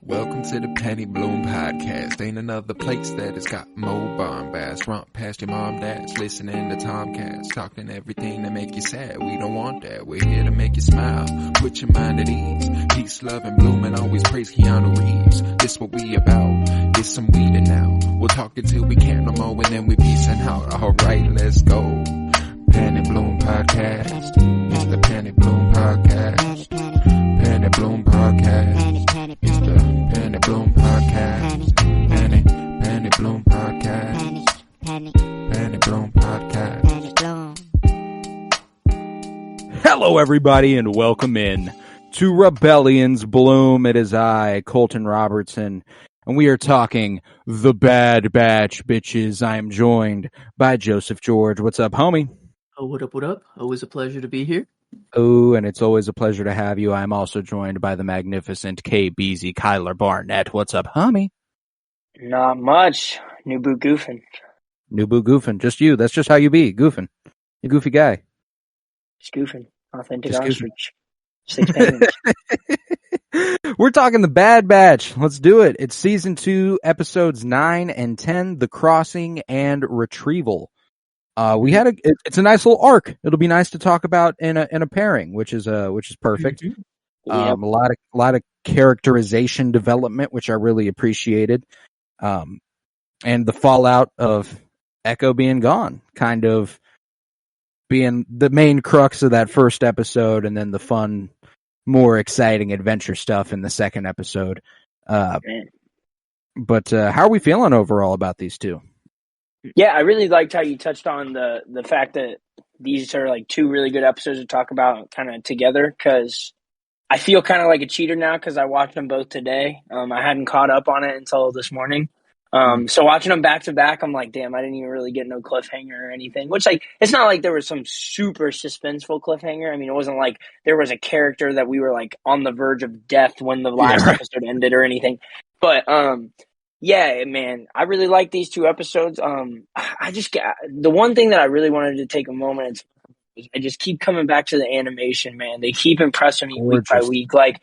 Welcome to the Penny Bloom Podcast. Ain't another place that has got more bombast. Romp past your mom, dad's listening to Tomcats. Talking everything that make you sad. We don't want that. We're here to make you smile. Put your mind at ease. Peace, love, and bloom, and always praise Keanu Reeves. This what we about. This some weeding now. We'll talk until we can't no more, and then we peacing out. Alright, let's go. Penny Bloom Podcast. It's the Penny Bloom Podcast. Penny Bloom Podcast. It's the Penny Bloom Podcast. Penny Bloom Podcast. Penny Bloom Podcast. Hello, everybody, and welcome in to Rebellion's Bloom. It is I, Colton Robertson, and we are talking The Bad Batch, bitches. I am joined by Joseph George. What's up, homie? Oh, what up, what up? Always a pleasure to be here. Oh, and it's always a pleasure to have you. I'm also joined by the magnificent KBZ Kyler Barnett. What's up, homie? Not much. New boo goofing. New boo goofing. Just you. That's just how you be. Goofing. You goofy guy. Just goofing. Authentic Just ostrich. 6 penguins. We're talking The Bad Batch. Let's do it. It's season 2, episodes 9 and 10, The Crossing and Retrieval. It's a nice little arc. It'll be nice to talk about in a pairing, which is perfect. Yep. A lot of characterization development, which I really appreciated. And the fallout of Echo being gone, kind of being the main crux of that first episode, and then the fun, more exciting adventure stuff in the second episode. But how are we feeling overall about these two? Yeah, I really liked how you touched on the fact that these are like 2 really good episodes to talk about kind of together, because I feel kind of like a cheater now because I watched them both today. I hadn't caught up on it until this morning. So watching them back to back, I'm like, damn, I didn't even really get no cliffhanger or anything, which, like, it's not like there was some super suspenseful cliffhanger. I mean, it wasn't like there was a character that we were like on the verge of death when the last episode ended or anything. But, yeah, man, I really like these 2 episodes. The one thing that I really wanted to take a moment is I just keep coming back to the animation, man. They keep impressing me week by week. Like,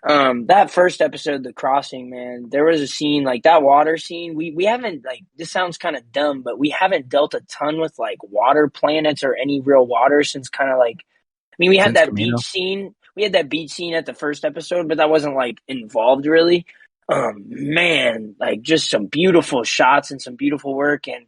that first episode, The Crossing, man, there was a scene, like that water scene. We haven't, like, this sounds kind of dumb, but we haven't dealt a ton with, like, water planets or any real water since kind of, like, I mean, we had that beach scene. We had that beach scene at the first episode, but that wasn't, like, involved really. Man, like, just some beautiful shots and some beautiful work, and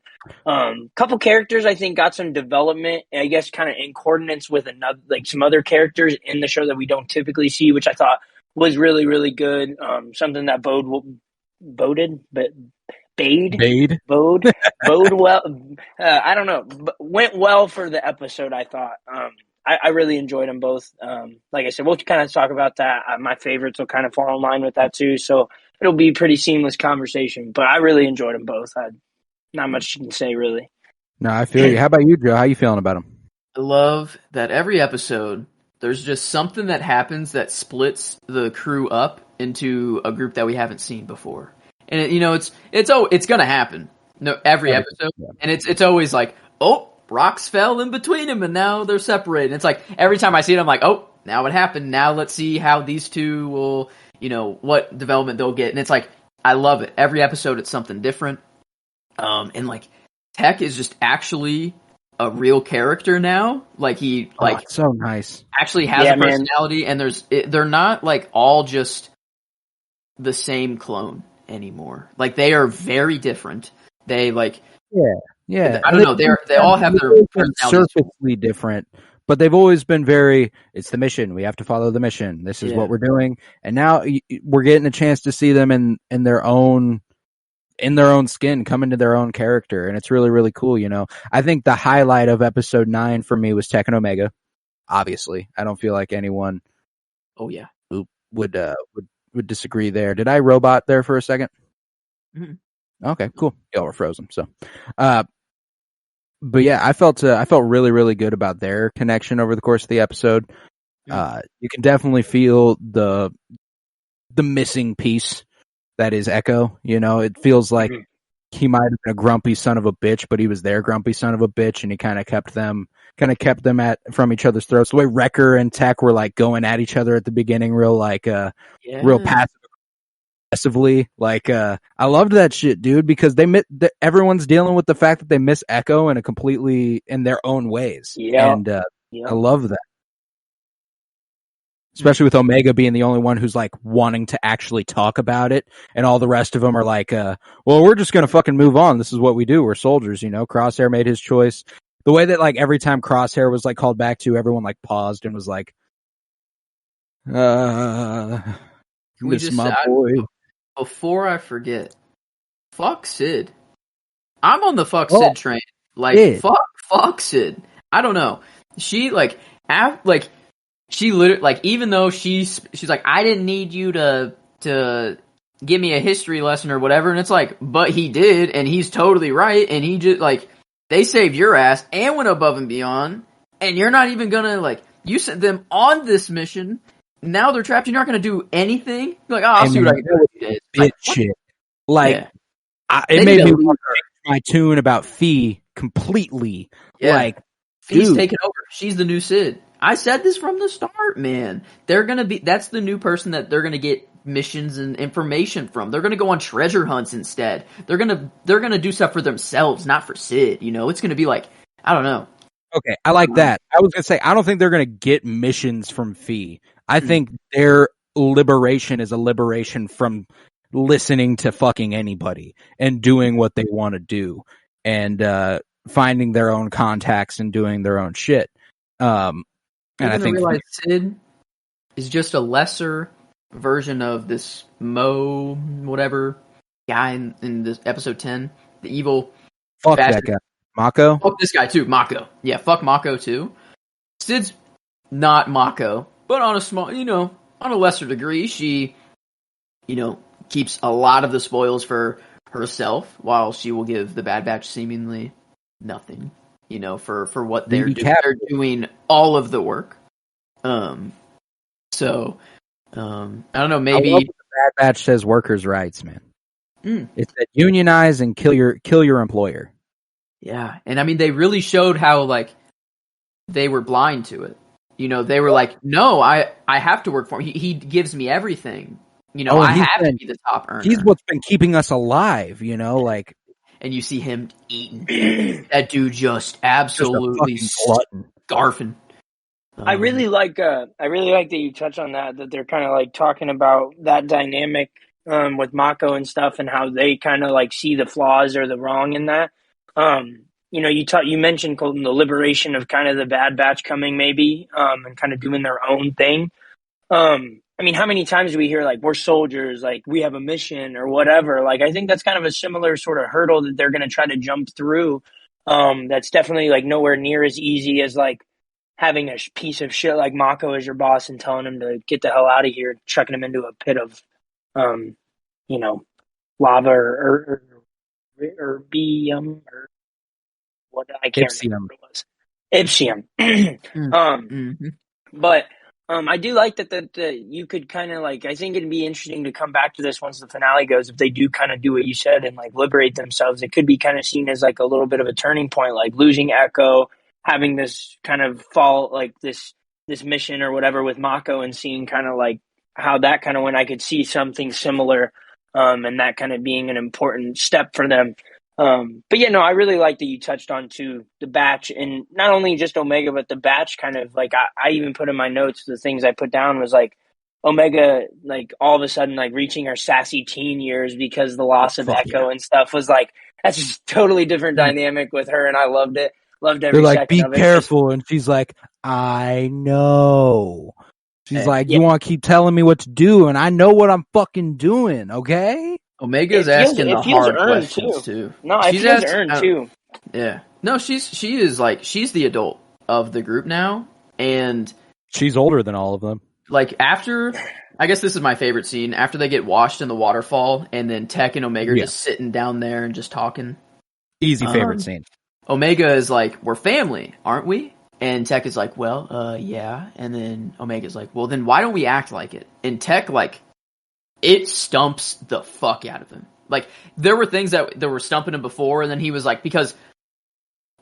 couple characters I think got some development, I guess, kind of in coordinates with another, like, some other characters in the show that we don't typically see, which I thought was really, really good. Something that bode well. I don't know, went well for the episode, I thought. I really enjoyed them both. Like I said, we'll kind of talk about that. My favorites will kind of fall in line with that too, so it'll be a pretty seamless conversation. But I really enjoyed them both. Not much you can say, really. No, I feel you. How about you, Joe? How you feeling about them? I love that every episode, there's just something that happens that splits the crew up into a group that we haven't seen before. And, it's going to happen. No, every episode. Yeah. And it's always like, oh, rocks fell in between them, and now they're separated. It's like every time I see it, I'm like, oh, now it happened. Now let's see how these two will, what development they'll get. And it's like, I love it. Every episode, it's something different. And like, Tech is just actually a real character now. Like, he, it's so nice. Actually has a personality, man. And they're not like all just the same clone anymore. Like, they are very different. They Yeah, I don't know. They all have their personalities. Surfacely different, but they've always been very. It's the mission. We have to follow the mission. This is what we're doing, and now we're getting a chance to see them in their own skin, come into their own character, and it's really, really cool. I think the highlight of episode 9 for me was Tech and Omega. Obviously, I don't feel like anyone. Oh yeah, would disagree there. Did I robot there for a second? Mm-hmm. Okay, cool. Y'all were frozen, so. But yeah, I felt really, really good about their connection over the course of the episode. You can definitely feel the missing piece that is Echo. It feels like he might have been a grumpy son of a bitch, but he was their grumpy son of a bitch, and he kind of kept them from each other's throats. The way Wrecker and Tech were like going at each other at the beginning, real passive aggressively. Like, I loved that shit, dude, because everyone's dealing with the fact that they miss Echo in their own ways. Yeah. And, I love that. Especially with Omega being the only one who's like wanting to actually talk about it, and all the rest of them are like, well, we're just gonna fucking move on. This is what we do. We're soldiers, you know. Crosshair made his choice. The way that like every time Crosshair was like called back to, everyone like paused and was like, miss my boy. Before I forget, fuck Sid. I'm on the fuck Sid train. Like, fuck Sid. I don't know. She like, she literally, like, even though she's like, I didn't need you to give me a history lesson or whatever, and it's like, but he did, and he's totally right, and he just, like, they saved your ass and went above and beyond, and you're not even gonna, like, you sent them on this mission, now they're trapped, you're not gonna do anything? You're like, oh, I'll see what I can do with it. Bitch shit. Like, yeah. It made me want to change my tune about Fee completely. Yeah. Like, Fee's taking over. She's the new Sid. I said this from the start, man. That's the new person that they're gonna get missions and information from. They're gonna go on treasure hunts instead. They're gonna do stuff for themselves, not for Sid. You know, it's gonna be like, I don't know. Okay, I like that. I was gonna say, I don't think they're gonna get missions from Fee. I think their liberation is a liberation from listening to fucking anybody and doing what they want to do, and finding their own contacts and doing their own shit. And I think realize Sid is just a lesser version of this Mo whatever guy in this episode 10, the evil. Fuck that guy, Mako. Fuck this guy too, Mako. Yeah, fuck Mako too. Sid's not Mako, but on a small, on a lesser degree, she, keeps a lot of the spoils for herself, while she will give the Bad Batch seemingly nothing. For what they're doing. They're doing all of the work. I don't know, maybe I love the Bad Batch says workers' rights, man. It's that unionize and kill your employer. Yeah. And I mean, they really showed how like they were blind to it. They were like, no, I have to work for him. He gives me everything. I have to be the top earner. He's what's been keeping us alive, like. And you see him eating. That dude just absolutely scarfing. I really like that you touch on that they're kind of like talking about that dynamic with Mako and stuff, and how they kind of like see the flaws or the wrong in that. You mentioned, Colton, the liberation of kind of the Bad Batch coming maybe, and kind of doing their own thing. I mean, how many times do we hear, like, we're soldiers, like, we have a mission or whatever? Like, I think that's kind of a similar sort of hurdle that they're going to try to jump through. That's definitely, like, nowhere near as easy as, like, having a piece of shit like Mako as your boss and telling him to get the hell out of here, chucking him into a pit of, lava or Erbium or what, I can't remember what it was. Ipsium. But... I do like that you could kind of like, I think it'd be interesting to come back to this once the finale goes, if they do kind of do what you said and like liberate themselves. It could be kind of seen as like a little bit of a turning point, like losing Echo, having this kind of fall, like this mission or whatever with Mako, and seeing kind of like how that kind of went. I could see something similar, and that kind of being an important step for them. But yeah, no, I really like that you touched on too the Batch, and not only just Omega, but the Batch kind of like I even put in my notes, the things I put down was like Omega, like all of a sudden like reaching her sassy teen years because the loss of Echo and stuff was like, that's just totally different dynamic with her, and I loved it. Loved every second of it. They're like, be careful, and she's like, I know. She's like, you want to keep telling me what to do, and I know what I'm fucking doing, okay? Omega's asking the hard questions too. No, it feels earned too. Yeah. No, she's the adult of the group now, and she's older than all of them. Like after, I guess this is my favorite scene, after they get washed in the waterfall, and then Tech and Omega are just sitting down there and just talking. Easy favorite scene. Omega is like, we're family, aren't we? And Tech is like, well, yeah. And then Omega's like, well, then why don't we act like it? And Tech, like, it stumps the fuck out of him. Like, there were things that were stumping him before, and then he was like, because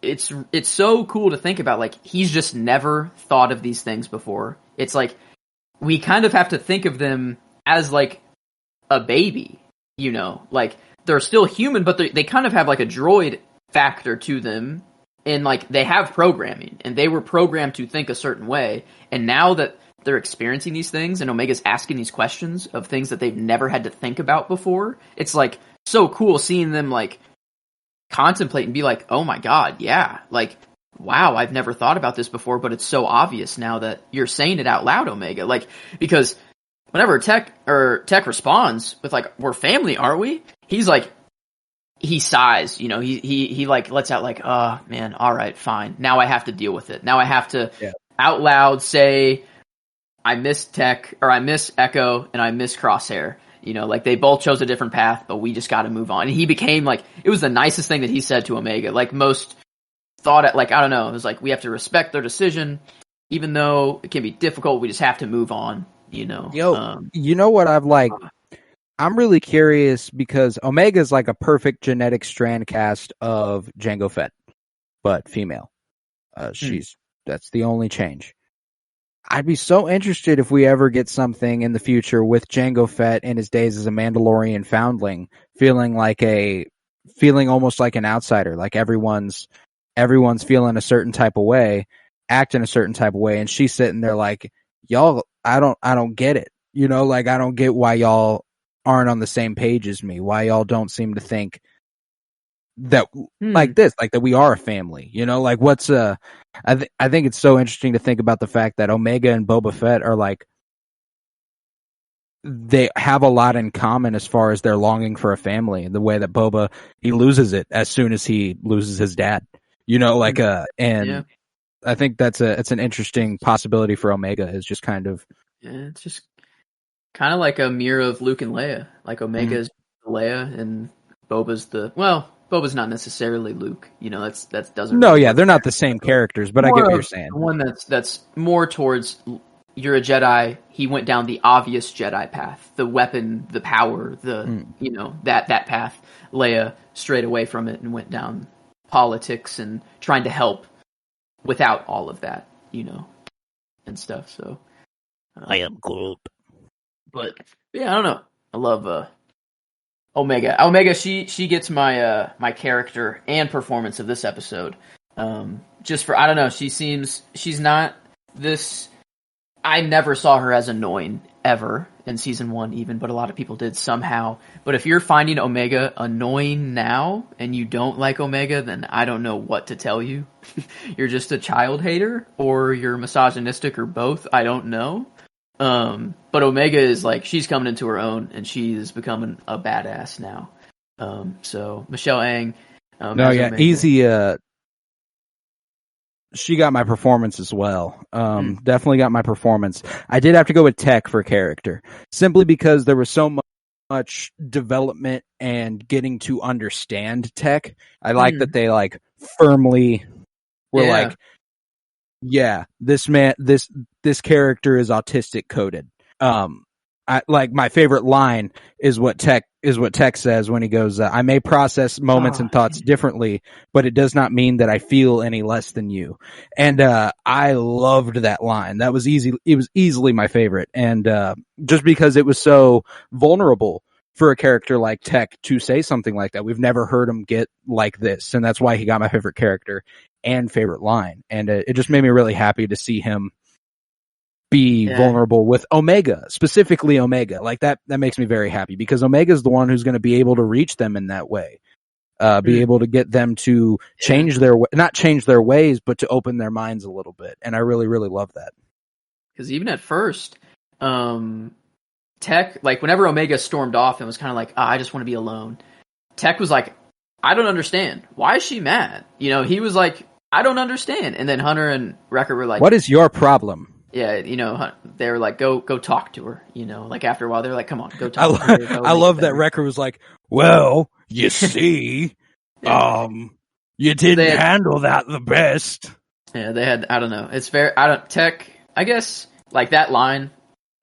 it's so cool to think about, like, he's just never thought of these things before. It's like, we kind of have to think of them as, like, a baby, you know, like they're still human, but they kind of have like a droid factor to them, and like they have programming, and they were programmed to think a certain way, and now that they're experiencing these things and Omega's asking these questions of things that they've never had to think about before, it's like so cool seeing them like contemplate and be like, oh my god, yeah, like wow, I've never thought about this before, but it's so obvious now that you're saying it out loud, Omega. Like, because whenever Tech responds with like, we're family, aren't we? He's like, he sighs, you know, he like lets out like, oh man, all right, fine. Now I have to deal with it. Now I have to out loud say, I miss Tech, or I miss Echo, and I miss Crosshair. You know, like they both chose a different path, but we just got to move on. And he became like, it was the nicest thing that he said to Omega. Like most thought it, like, I don't know, it was like, we have to respect their decision, even though it can be difficult, we just have to move on, you know. You know what I've like, I'm really curious because Omega's like a perfect genetic strand cast of Jango Fett, but female. That's the only change. I'd be so interested if we ever get something in the future with Jango Fett in his days as a Mandalorian foundling, feeling almost like an outsider, like everyone's feeling a certain type of way, acting a certain type of way, and she's sitting there like, y'all, I don't get it. You know, like I don't get why y'all aren't on the same page as me, why y'all don't seem to think that like this, like that we are a family, you know, like what's I think it's so interesting to think about the fact that Omega and Boba Fett are like, they have a lot in common as far as their longing for a family. The way that Boba, he loses it as soon as he loses his dad, you know, like I think it's an interesting possibility for Omega, is just kind of it's just kind of like a mirror of Luke and Leia. Like Omega's Leia and Boba's not necessarily Luke, you know. That doesn't. No, yeah, they're not the same characters, but I get what you're saying. The one that's more towards, you're a Jedi. He went down the obvious Jedi path, the weapon, the power, you know, that path. Leia strayed away from it and went down politics and trying to help without all of that, you know, and stuff. So I am Groot. But yeah, I don't know. I love Omega, she gets my my character and performance of this episode. Just for, I don't know, she's not this. I never saw her as annoying ever in season 1 even, but a lot of people did somehow. But if you're finding Omega annoying now and you don't like Omega, then I don't know what to tell you. You're just a child hater, or you're misogynistic, or both. I don't know. But Omega is like, she's coming into her own, and she's becoming a badass now. So Michelle Ang. Easy. She got my performance as well. Definitely got my performance. I did have to go with Tech for character, simply because there was so much development and getting to understand Tech. I like that they like firmly were like, yeah, this character is autistic coded. I like, my favorite line is what Tech says when he goes, I may process moments and thoughts differently, but it does not mean that I feel any less than you. And I loved that line. That was easy. It was easily my favorite. And just because it was so vulnerable for a character like Tech to say something like that. We've never heard him get like this, and that's why he got my favorite character and favorite line. And it just made me really happy to see him be vulnerable with Omega, specifically Omega. Like that makes me very happy, because Omega is the one who's going to be able to reach them in that way, be able to get them to not change their ways, but to open their minds a little bit. And I really, really love that. Because even at first, Tech, like whenever Omega stormed off and was kind of like, I just want to be alone, Tech was like, I don't understand. Why is she mad? You know, he was like, I don't understand. And then Hunter and Wrecker were like, what is your problem? Yeah, you know, they were like, go talk to her. You know, like after a while, they're like, come on, go talk to her. I love that Wrecker was like, well, you see, you didn't handle that the best. Yeah, they had, I don't know. It's fair. Tech, I guess, like that line,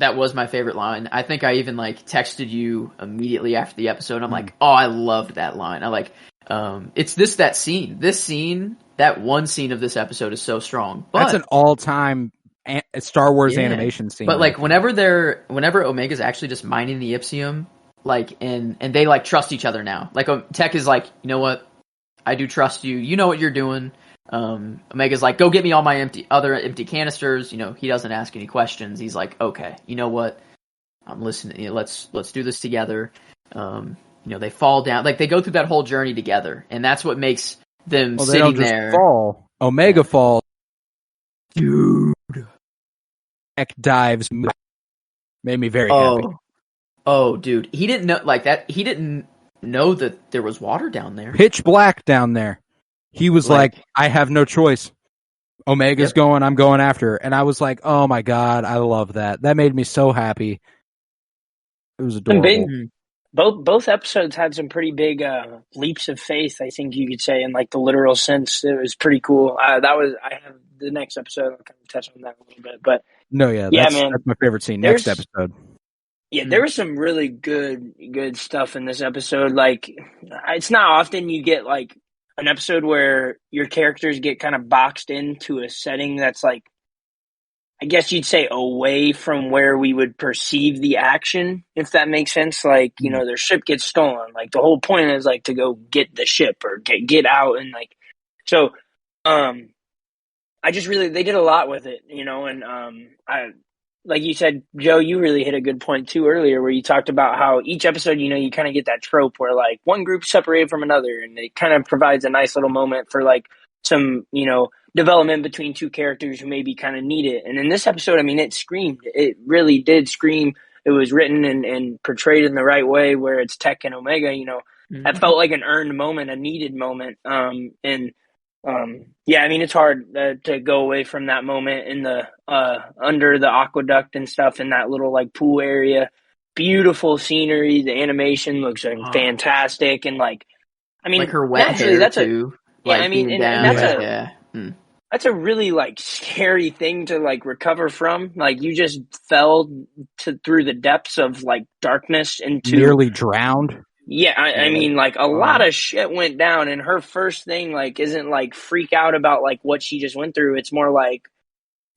that was my favorite line. I think I even like texted you immediately after the episode. I'm like, oh, I loved that line. I like, it's that scene. This scene, that one scene of this episode is so strong. But, that's an all-time Star Wars animation scene. But like whenever Omega's actually just mining the Ipsium, like, and they like trust each other now. Like Tech is like, you know what, I do trust you. You know what you're doing. Omega's like, go get me all my empty canisters. You know, he doesn't ask any questions. He's like, okay, you know what, I'm listening. You know, let's do this together. You know, they fall down, like they go through that whole journey together, and that's what makes them Well, sitting they don't just there. fall. Omega falls. Dude. Tech dives. Made me very happy. Oh, dude, he didn't know like that. He didn't know that there was water down there. Pitch black down there. He was like, I have no choice. Omega's going, I'm going after her. And I was like, oh my God, I love that. That made me so happy. It was adorable. Both episodes had some pretty big leaps of faith, I think you could say, in like the literal sense. It was pretty cool. I have the next episode. I'll kind of touch on that a little bit, but that's my favorite scene. Next episode. Yeah, there was some really good stuff in this episode. Like, it's not often you get like an episode where your characters get kind of boxed into a setting that's like, I guess you'd say away from where we would perceive the action, if that makes sense. Like, you know, their ship gets stolen. Like, the whole point is like to go get the ship or get out, and like, so, I just really, they did a lot with it, you know, and like you said, Joe, you really hit a good point too earlier, where you talked about how each episode, you know, you kind of get that trope where like one group's separated from another, and it kind of provides a nice little moment for like some, you know, development between two characters who maybe kind of need it. And in this episode, I mean, it screamed. It really did scream. It was written and portrayed in the right way, where it's Tech and Omega, you know, that felt like an earned moment, a needed moment. Yeah, I mean, it's hard to go away from that moment in the under the aqueduct and stuff in that little like pool area. Beautiful scenery. The animation looks fantastic, and like, I mean, like her wet hair too. Yeah, I mean, and that's a really like scary thing to like recover from. Like, you just fell through the depths of like darkness into nearly drowned. Yeah, I mean, like, a lot of shit went down, and her first thing, like, isn't, like, freak out about, like, what she just went through. It's more like,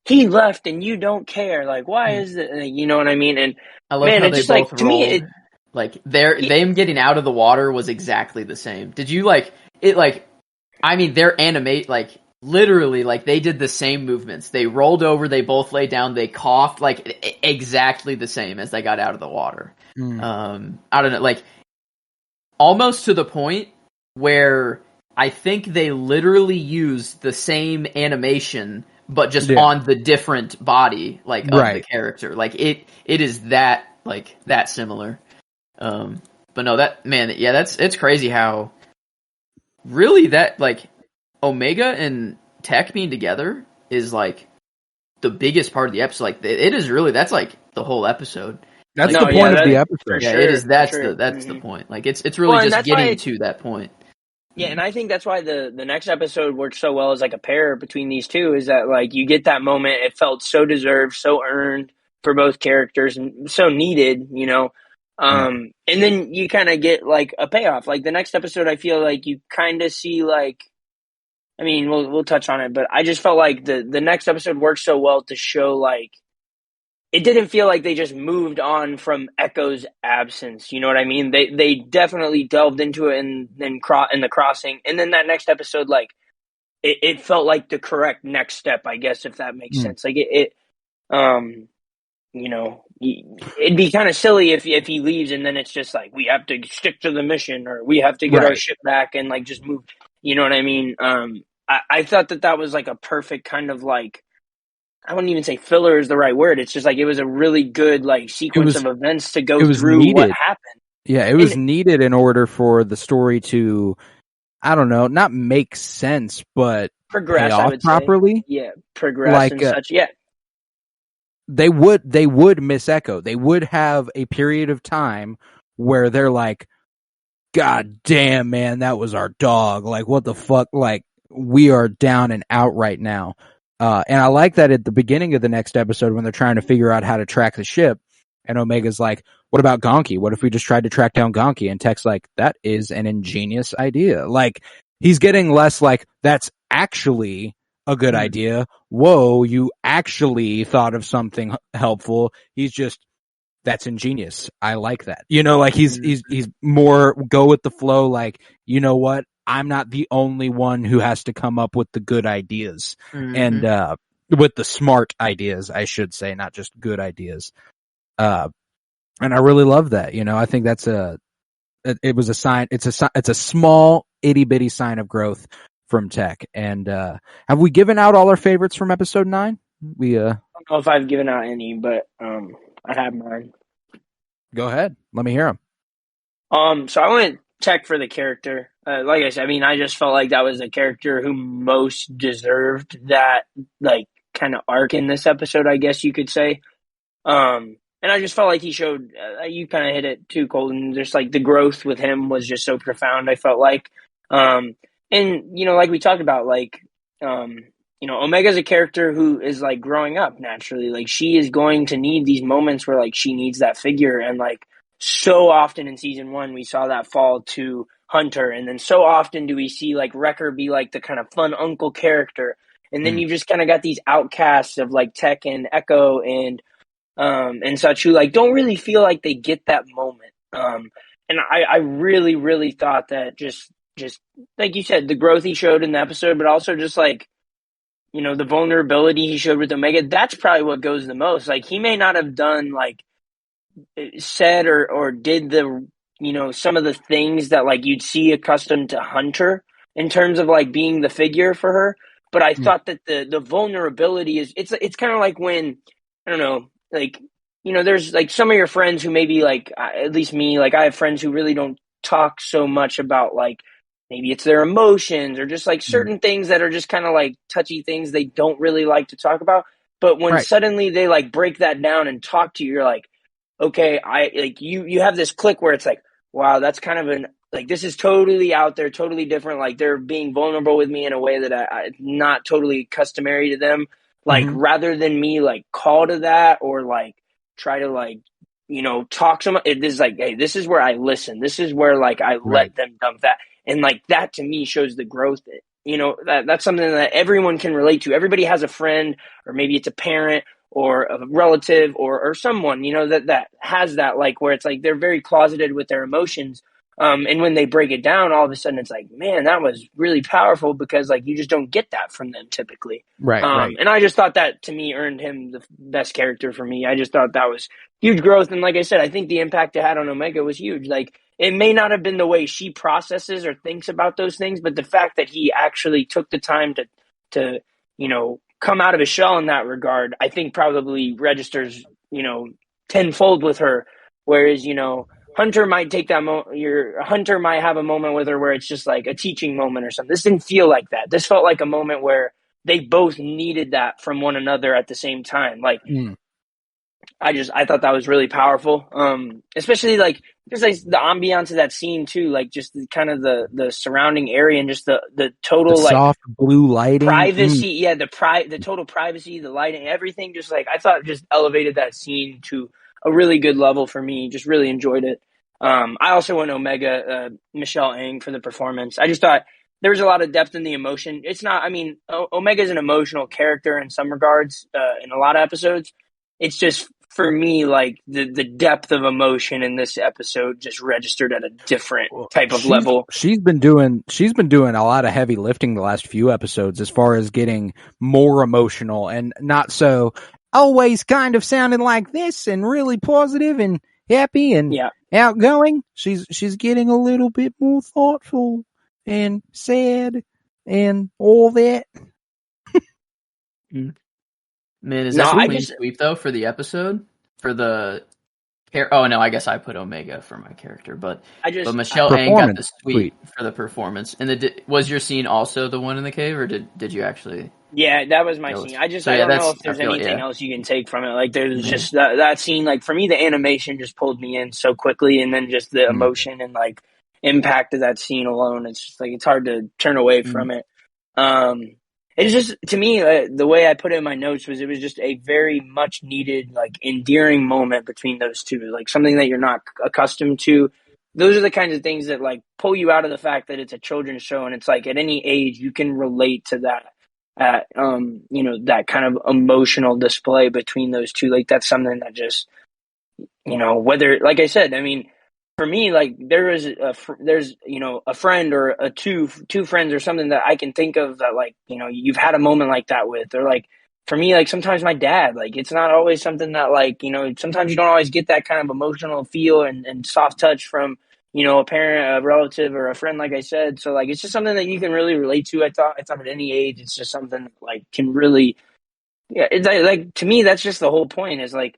he left and you don't care. Like, why is it, you know what I mean? And, I love how they both like, to me, like, them getting out of the water was exactly the same. Did you, like, it, like, I mean, they're like, literally, like, they did the same movements. They rolled over, they both lay down, they coughed, like, exactly the same as they got out of the water. I don't know, like, almost to the point where I think they literally used the same animation, but just on the different body, like, of the character. Like, it is that, like, that similar. But no, that, man, yeah, it's crazy how really that, like, Omega and Tech being together is, like, the biggest part of the episode. Like, it is really, that's, like, the whole episode. That's the point of the episode. Yeah, it is. That's the point. Like, it's really just getting to that point. Yeah, and I think that's why the next episode worked so well as like a pair between these two, is that like you get that moment. It felt so deserved, so earned for both characters, and so needed, you know. And then you kind of get like a payoff. Like the next episode, I feel like you kind of see like, I mean, we'll touch on it, but I just felt like the next episode worked so well to show like, it didn't feel like they just moved on from Echo's absence. You know what I mean? They definitely delved into it in the crossing. And then that next episode, like, it felt like the correct next step, I guess, if that makes sense. Like, you know, it'd be kind of silly if he leaves and then it's just like, we have to stick to the mission, or we have to get our ship back and, like, just move. You know what I mean? I thought that was, like, a perfect kind of, like, I wouldn't even say filler is the right word. It's just like, it was a really good like sequence of events to go through what happened. Yeah, it was needed in order for the story to, I don't know, not make sense, but progress, pay off I would properly. Say. Yeah, progress like, and such. Yeah, they would miss Echo. They would have a period of time where they're like, God damn, man, that was our dog. Like, what the fuck? Like, we are down and out right now. And I like that at the beginning of the next episode when they're trying to figure out how to track the ship, and Omega's like, what about Gonki? What if we just tried to track down Gonki? And Tech's like, that is an ingenious idea. Like, he's getting less like, that's actually a good idea. Whoa, you actually thought of something helpful. He's just, that's ingenious. I like that. You know, like he's more go with the flow. Like, you know what? I'm not the only one who has to come up with the good ideas and, with the smart ideas, I should say, not just good ideas. And I really love that. You know, I think that's it was a sign. It's a small itty bitty sign of growth from Tech. And, have we given out all our favorites from episode 9? I don't know if I've given out any, but, I have mine. Go ahead. Let me hear them. So I went Tech for the character. Like I said, I mean, I just felt like that was the character who most deserved that, like, kind of arc in this episode, I guess you could say. And I just felt like he showed, you kind of hit it too, Colton, just like the growth with him was just so profound, I felt like. And, you know, like we talked about, like, you know, Omega's a character who is like growing up naturally. Like she is going to need these moments where like she needs that figure. And like so often in season 1, we saw that fall to Hunter. And then so often do we see like Wrecker be like the kind of fun uncle character. And then you've just kind of got these outcasts of like Tech and Echo and such who like don't really feel like they get that moment. And I really, really thought that just like you said, the growth he showed in the episode, but also just like, you know, the vulnerability he showed with Omega, that's probably what goes the most. Like he may not have done like said or did the, you know, some of the things that like you'd see accustomed to Hunter in terms of like being the figure for her. But I thought that the vulnerability is, it's kind of like when, I don't know, like, you know, there's like some of your friends who maybe like, at least me, like I have friends who really don't talk so much about like, maybe it's their emotions or just like certain things that are just kind of like touchy things they don't really like to talk about. But when suddenly they like break that down and talk to you, you're like, okay, I like you have this click where it's like, wow, that's kind of an, like, this is totally out there, totally different. Like they're being vulnerable with me in a way that I not totally customary to them. Like rather than me like call to that or like try to like, you know, talk to them. It is like, hey, this is where I listen. This is where like I let them dump that. And like that to me shows the growth. You know, that's something that everyone can relate to. Everybody has a friend, or maybe it's a parent or a relative or someone, you know, that has that, like where it's like they're very closeted with their emotions. And when they break it down, all of a sudden it's like, man, that was really powerful because like you just don't get that from them typically. Right. And I just thought that to me earned him the best character for me. I just thought that was huge growth. And like I said, I think the impact it had on Omega was huge. Like it may not have been the way she processes or thinks about those things, but the fact that he actually took the time to, you know, come out of his shell in that regard, I think probably registers, you know, tenfold with her. Whereas, you know, Hunter might take that Hunter might have a moment with her where it's just like a teaching moment or something. This didn't feel like that. This felt like a moment where they both needed that from one another at the same time. Like, I thought that was really powerful. Especially like just like the ambiance of that scene too, like just kind of the surrounding area and just the total the like soft blue lighting, privacy. Yeah, the total privacy, the lighting, everything. Just like I thought, just elevated that scene to a really good level for me. Just really enjoyed it. I also went Omega, Michelle Ang for the performance. I just thought there was a lot of depth in the emotion. It's not, I mean, Omega is an emotional character in some regards, in a lot of episodes. It's just, for me, like the depth of emotion in this episode just registered at a different type of level. She's been doing a lot of heavy lifting the last few episodes as far as getting more emotional and not so always kind of sounding like this and really positive and happy and outgoing. She's getting a little bit more thoughtful and sad and all that. Man, is that clean sweep though for the episode? For the oh no, I guess I put Omega for my character, but Michelle Ang got the sweep for the performance. And was your scene also the one in the cave, or did you actually? Yeah, that was my scene. I don't know if there's anything else you can take from it. Like there's just that scene. Like for me, the animation just pulled me in so quickly, and then just the emotion and like impact of that scene alone. It's just like it's hard to turn away from it. It's just, to me, the way I put it in my notes was it was just a very much needed, like, endearing moment between those two. Like, something that you're not accustomed to. Those are the kinds of things that, like, pull you out of the fact that it's a children's show. And it's like, at any age, you can relate to that, you know, that kind of emotional display between those two. Like, that's something that just, whether, like I said, I mean, for me, like there's a friend or two friends or something that I can think of that, like, you've had a moment like that with, or like for me, like sometimes my dad, like it's not always something that, like, sometimes you don't always get that kind of emotional feel and soft touch from, a parent, a relative, or a friend, like I said. So like, it's just something that you can really relate to. I thought at any age, it's just something that, like, can really, yeah, it's like to me, that's just the whole point is like,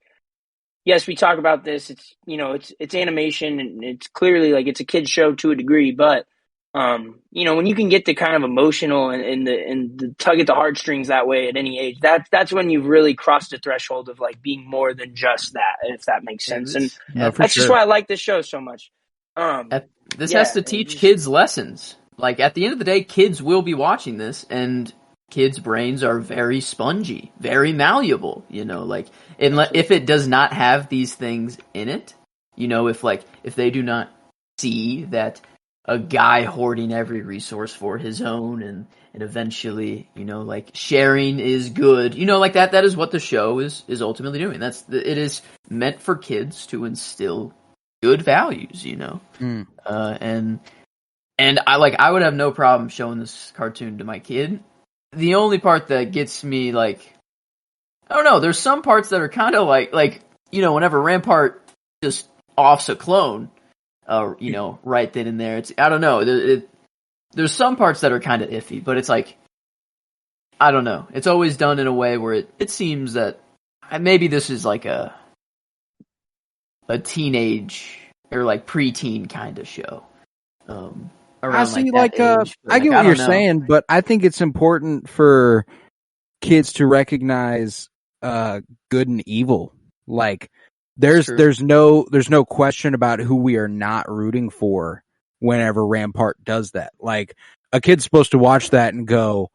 yes, we talk about this. It's it's animation and it's clearly like it's a kid's show to a degree, but when you can get the kind of emotional and the tug at the heartstrings that way at any age, that's when you've really crossed the threshold of like being more than just that, if that makes sense. And that's just why I like this show so much. This has to teach kids lessons. Like at the end of the day, kids will be watching this, and kids' brains are very spongy, very malleable, like if it does not have these things in it, if they do not see that a guy hoarding every resource for his own and eventually, like sharing is good, like that is what the show is ultimately doing. It is meant for kids to instill good values, and I would have no problem showing this cartoon to my kid. The only part that gets me, like, I don't know, there's some parts that are kind of like, whenever Rampart just offs a clone, right then and there, I don't know, there's some parts that are kind of iffy, but it's like, I don't know, it's always done in a way where it seems that maybe this is like a teenage or like preteen kind of show. I see, like, I get what you're saying, but I think it's important for kids to recognize good and evil. Like, there's no question about who we are not rooting for whenever Rampart does that. Like, a kid's supposed to watch that and go,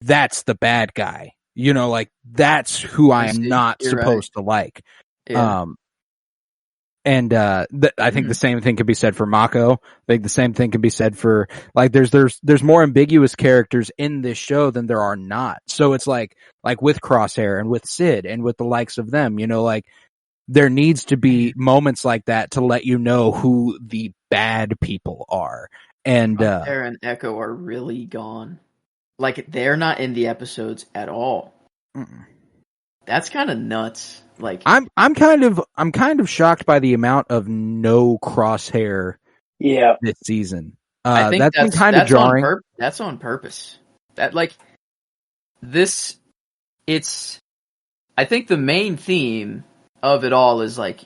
"That's the bad guy," like that's who I am not supposed to like. Yeah. And I think the same thing could be said for Mako. I think the same thing can be said for, like, there's more ambiguous characters in this show than there are not. So it's like with Crosshair and with Sid and with the likes of them, like there needs to be moments like that to let you know who the bad people are. And Crosshair and Echo are really gone. Like, they're not in the episodes at all. That's kind of nuts. Like, I'm kind of shocked by the amount of no Crosshair this season. I think that's been kind of jarring. That's on purpose. That, like, this, I think the main theme of it all is like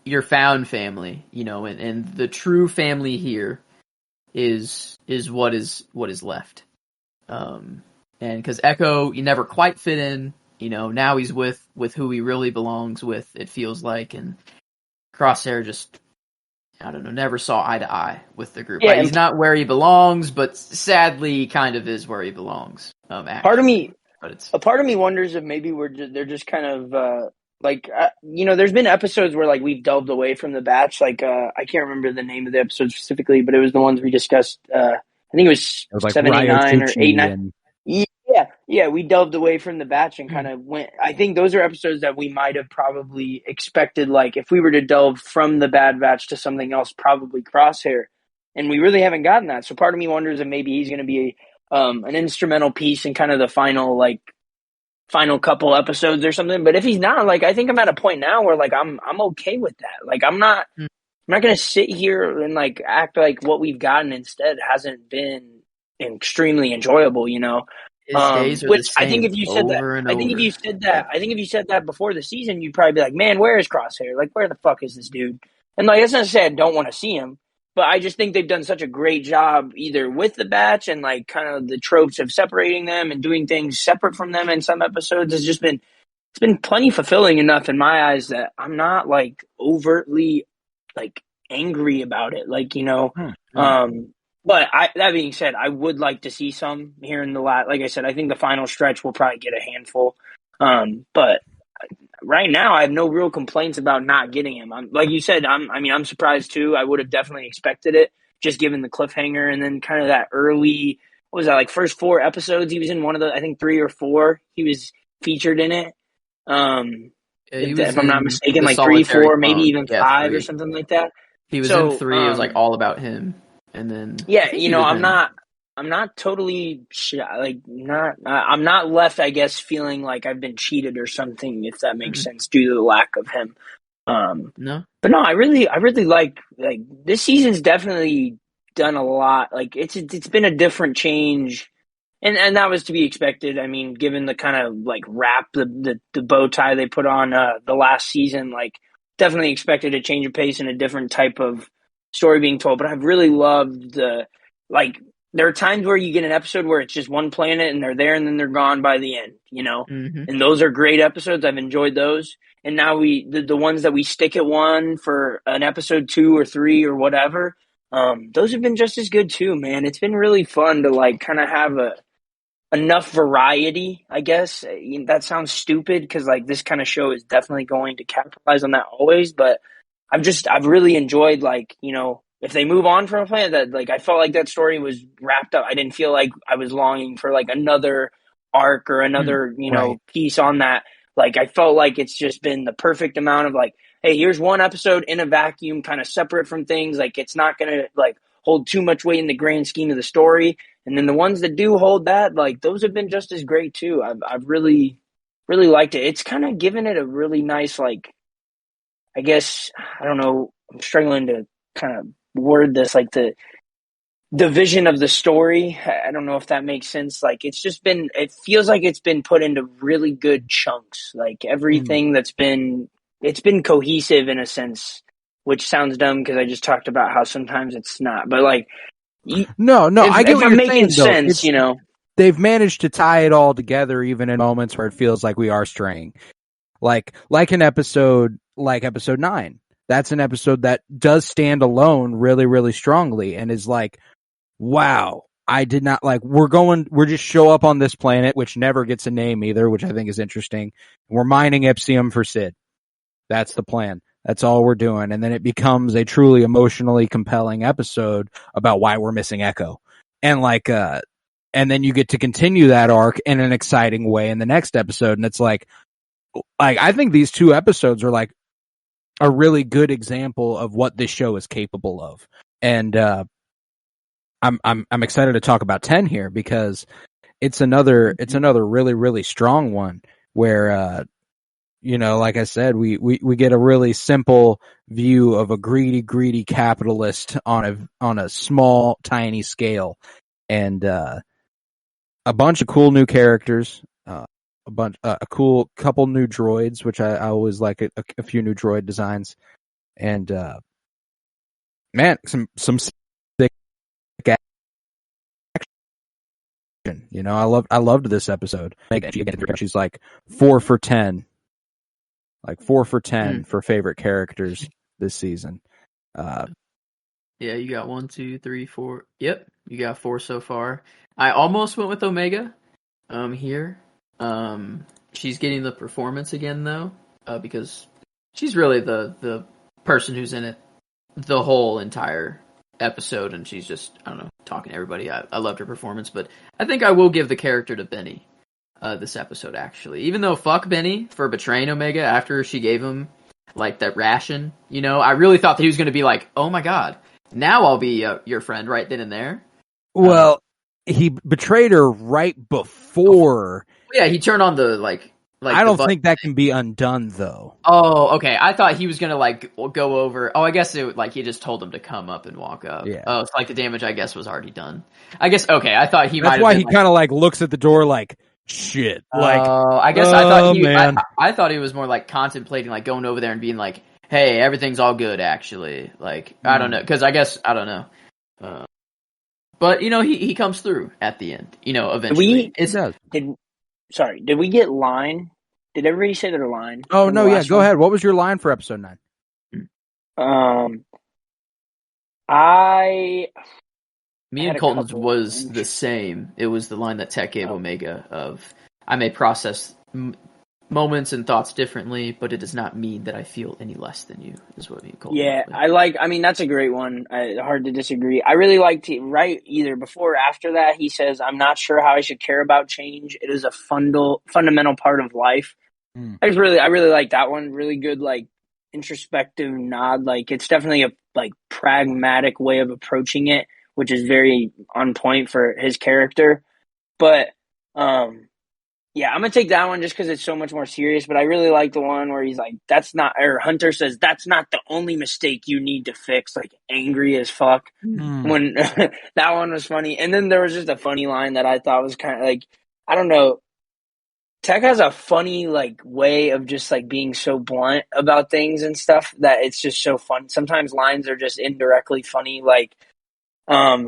your found family, and the true family here is what is left. And because Echo, you never quite fit in. Now he's with who he really belongs with, it feels like, and Crosshair just, I don't know, never saw eye to eye with the group. Yeah, like, he's not where he belongs, but sadly, he kind of is where he belongs. Part of me wonders if maybe they're just kind of there's been episodes where like we've delved away from the batch. Like I can't remember the name of the episode specifically, but it was the ones we discussed. I think it was like 79 or 89. Yeah, we delved away from the batch and kind of went. I think those are episodes that we might have probably expected, like if we were to delve from the Bad Batch to something else, probably Crosshair, and we really haven't gotten that. So part of me wonders if maybe he's going to be an instrumental piece in kind of the final couple episodes or something. But if he's not, like, I think I'm at a point now where like I'm okay with that. Like I'm not going to sit here and like act like what we've gotten instead hasn't been extremely enjoyable, which I think if you said that before the season, you'd probably be like, man, where is Crosshair? Like, where the fuck is this dude? And like, that's not to say I don't want to see him, but I just think they've done such a great job either with the batch and like kind of the tropes of separating them and doing things separate from them in some episodes. It's been plenty fulfilling enough in my eyes that I'm not like overtly like angry about it. Like, but that being said, I would like to see some here in the like I said, I think the final stretch will probably get a handful. But right now, I have no real complaints about not getting him. Like you said, I'm surprised too. I would have definitely expected it, just given the cliffhanger and then kind of that early, what was that, like first 4 episodes? He was in one of the, I think 3 or 4. He was featured in it. Yeah, he was if I'm not in mistaken, the like 3, Solitary 4, maybe Clone. even Yeah, 5 or 3. something like that. He was in So 3. It was like all about him, and then I yeah, think he was I'm in. not totally I'm not left, I guess, feeling like I've been cheated or something, if that makes sense, due to the lack of him. No. But no, I really like this season's definitely done a lot. Like it's been a different change, and that was to be expected. I mean, given the kind of like wrap, the bow tie they put on the last season, like definitely expected a change of pace and a different type of story being told. But I've really loved the like. There are times where you get an episode where it's just one planet and they're there and then they're gone by the end, Mm-hmm. and those are great episodes. I've enjoyed those. And now the ones that we stick at one for an episode 2 or 3 or whatever, those have been just as good too, man. It's been really fun to like kind of have enough variety, I guess. That sounds stupid because like this kind of show is definitely going to capitalize on that always, but I've really enjoyed like, if they move on from a planet that like I felt like that story was wrapped up. I didn't feel like I was longing for like another arc or another, Right. piece on that. Like I felt like it's just been the perfect amount of like, hey, here's one episode in a vacuum, kind of separate from things. Like it's not gonna like hold too much weight in the grand scheme of the story. And then the ones that do hold that, like those have been just as great too. I've really, really liked it. It's kind of given it a really nice, like, I guess, I don't know, I'm struggling to kind of word this, like the vision of the story. I don't know if that makes sense. Like it feels like it's been put into really good chunks. Like everything it's been cohesive in a sense, which sounds dumb because I just talked about how sometimes it's not. But like, No, I get what I'm you're saying, making though. sense, They've managed to tie it all together, even in moments where it feels like we are straying. Like episode 9. That's an episode that does stand alone really, really strongly and is like, wow, I did not like, we're just show up on this planet, which never gets a name either, which I think is interesting. We're mining Ipsium for Sid. That's the plan. That's all we're doing. And then it becomes a truly emotionally compelling episode about why we're missing Echo. And like, and then you get to continue that arc in an exciting way in the next episode. And it's like, I think these 2 episodes are like a really good example of what this show is capable of. And, I'm excited to talk about 10 here because it's another really, really strong one where, like I said, we get a really simple view of a greedy capitalist on a small, tiny scale, and a bunch of cool new characters, a cool couple new droids, which I always like a few new droid designs, and man, some sick action. I loved this episode. She's like 4 for 10. Like 4 for 10 for favorite characters this season. Yeah, you got 1, 2, 3, 4. Yep, you got 4 so far. I almost went with Omega. Here, she's getting the performance again though, because she's really the person who's in it the whole entire episode, and she's just, I don't know, talking to everybody. I loved her performance, but I think I will give the character to Benny. This episode, actually. Even though fuck Benny for betraying Omega after she gave him, like, that ration, I really thought that he was going to be like, oh my god, now I'll be your friend right then and there. Well, he betrayed her right before. Yeah, he turned on the, like I don't think that can be undone, though. Oh, okay. I thought he was going to, like, go over. Oh, I guess he just told him to come up and walk up. Yeah. Oh, it's like the damage, I guess, was already done. I guess, okay, I thought he might have That's why been, he kind of, like, looks at the door like, shit. Like, I guess I thought he was more like contemplating, like going over there and being like, "Hey, everything's all good." Actually, like I don't know, because I guess I don't know, but he comes through at the end. Eventually, Did we get line? Did everybody say their line? Oh no, yeah, go ahead. What was your line for episode 9? Me and Colton's was the same. It was the line that Tech gave Omega of, I may process moments and thoughts differently, but it does not mean that I feel any less than you, is what me and Colton. Yeah, that's a great one. Hard to disagree. I really liked it, right either before or after that. He says, I'm not sure how I should care about change. It is a fundamental part of life. I really like that one. Really good, like, introspective nod. Like, it's definitely a like pragmatic way of approaching it, which is very on point for his character. But yeah, I'm gonna take that one just because it's so much more serious. But I really like the one where he's like, "That's not," or Hunter says, "That's not the only mistake you need to fix." Like, angry as fuck. When that one was funny. And then there was just a funny line that I thought was kind of like, I don't know. Tech has a funny like way of just like being so blunt about things and stuff that it's just so fun. Sometimes lines are just indirectly funny. Like,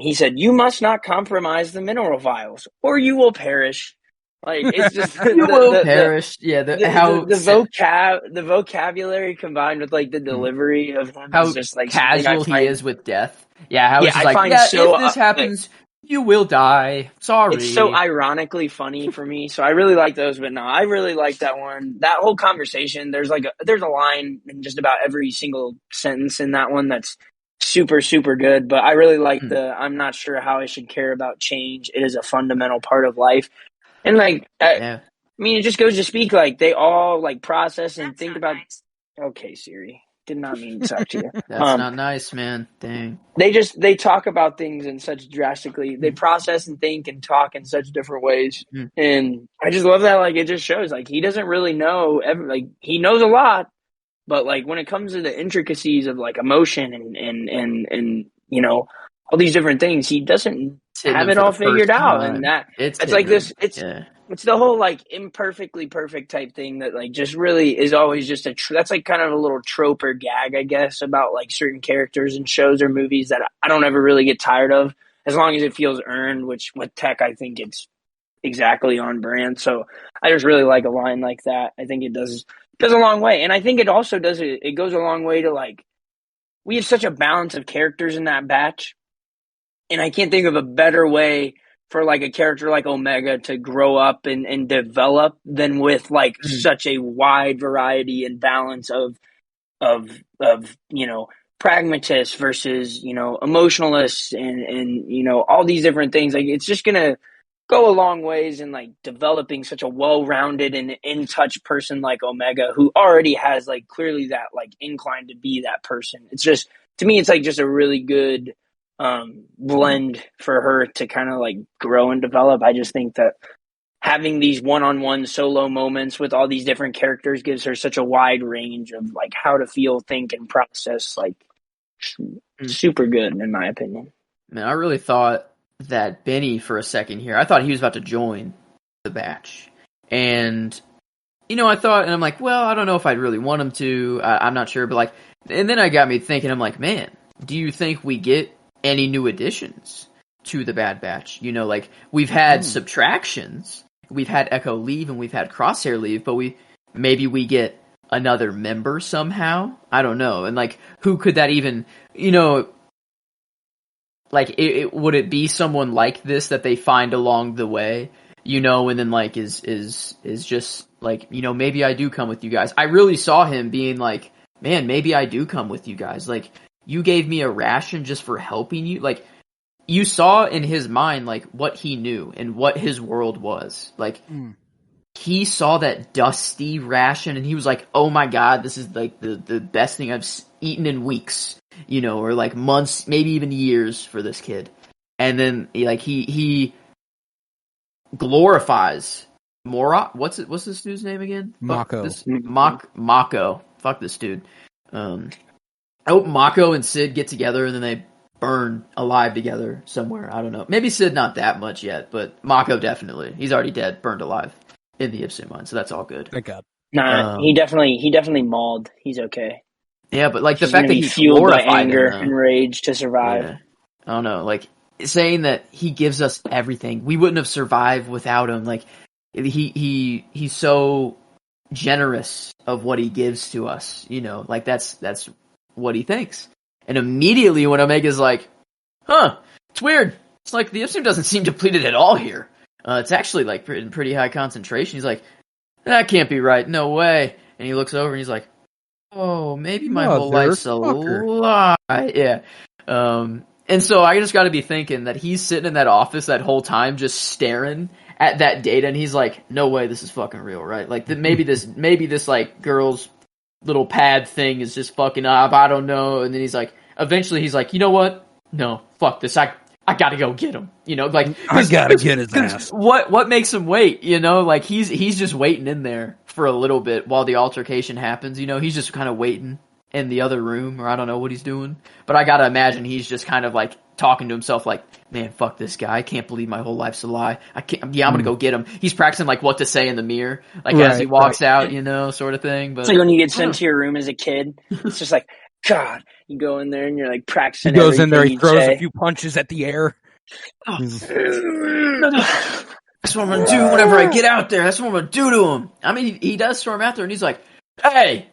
he said, "You must not compromise the mineral vials, or you will perish." Like, it's just You will perish. Yeah, the vocabulary combined with like the delivery of him how is just like casual he is with death. Yeah, how it's I like, find yeah, so, if this happens, you will die. Sorry. It's so ironically funny for me. So I really like those, but no, I really like that one. That whole conversation, there's a line in just about every single sentence in that one that's super, super good. But I really like I'm not sure how I should care about change. It is a fundamental part of life. And like, I mean, it just goes to speak, like, they all like process and think about. Nice. Okay, Siri. Did not mean to talk to you. That's not nice, man. Dang. They talk about things in such drastically. They process and think and talk in such different ways, and I just love that. Like, it just shows like he doesn't really know. Like, he knows a lot, but like when it comes to the intricacies of like emotion and you know, all these different things, he doesn't have it all figured out. And it's like this. It's the whole like imperfectly perfect type thing that like just really is always just that's like kind of a little trope or gag, I guess, about like certain characters in shows or movies that I don't ever really get tired of, as long as it feels earned, which with Tech, I think it's exactly on brand. So I just really like a line like that. I think it does a long way. And I think it also it goes a long way to like, we have such a balance of characters in that batch. And I can't think of a better way for like a character like Omega to grow up and develop than with like such a wide variety and balance of you know, pragmatists versus, you know, emotionalists and you know, all these different things. Like, it's just gonna go a long ways in like developing such a well-rounded and in-touch person like Omega, who already has like clearly that like incline to be that person. It's just, to me, it's like just a really good blend for her to kind of like grow and develop. I just think that having these one-on-one solo moments with all these different characters gives her such a wide range of like how to feel, think, and process. Like, super good in my opinion. Man, I really thought that Benny for a second here, I thought he was about to join the batch, and you know, I thought, and I'm like, well, I don't know if I'd really want him to. I'm not sure, but like, and then I got me thinking. I'm like, man, do you think we get any new additions to the Bad Batch? You know, like, we've had subtractions, we've had Echo leave, and we've had Crosshair leave, but maybe we get another member somehow. I don't know. And like, who could that even, you know, like, would it be someone like this that they find along the way, you know, and then like is just like, you know, maybe I do come with you guys. I really saw him being like, man, maybe I do come with you guys. Like, you gave me a ration just for helping you. Like, you saw in his mind, like, what he knew and what his world was. Like, he saw that dusty ration and he was like, oh my God, this is like the best thing I've eaten in weeks, you know, or like months, maybe even years for this kid. And then like he glorifies Morok. What's this dude's name again? Mako. Mako. Fuck this dude. I hope Mako and Sid get together and then they burn alive together somewhere. I don't know. Maybe Sid not that much yet, but Mako definitely. He's already dead, burned alive in the Ipsen mine, so that's all good. Thank God. Nah, he definitely mauled. He's okay. Yeah, but like the He's fact that he fueled by glorified anger him, and rage to survive. Yeah. I don't know, like saying that he gives us everything. We wouldn't have survived without him. Like he's so generous of what he gives to us, you know, like that's what he thinks. And immediately when Omega's like, huh, it's weird. It's like the Ipsum doesn't seem depleted at all here. It's actually like in pretty high concentration. He's like, that can't be right. No way. And he looks over and he's like, oh, maybe my whole life's a lie. Yeah. And so I just got to be thinking that he's sitting in that office that whole time just staring at that data, and he's like, no way, this is fucking real, right? Like maybe this like girl's little pad thing is just fucking up. I don't know. And then eventually he's like, you know what? No, fuck this. I gotta go get him. You know, like I gotta get his ass. What makes him wait? You know, like he's just waiting in there for a little bit while the altercation happens. You know, he's just kind of waiting in the other room, or I don't know what he's doing. But I gotta imagine he's just kind of like talking to himself, like, man, fuck this guy. I can't believe my whole life's a lie. I'm gonna go get him. He's practicing like what to say in the mirror, like as he walks out, you know, sort of thing. But it's like when you get sent to your room as a kid, it's just like, God, you go in there and you're like practicing. He goes in there, he throws a few punches at the air. That's what I'm gonna do whenever I get out there. That's what I'm gonna do to him. I mean, he does storm out there, and he's like, "Hey,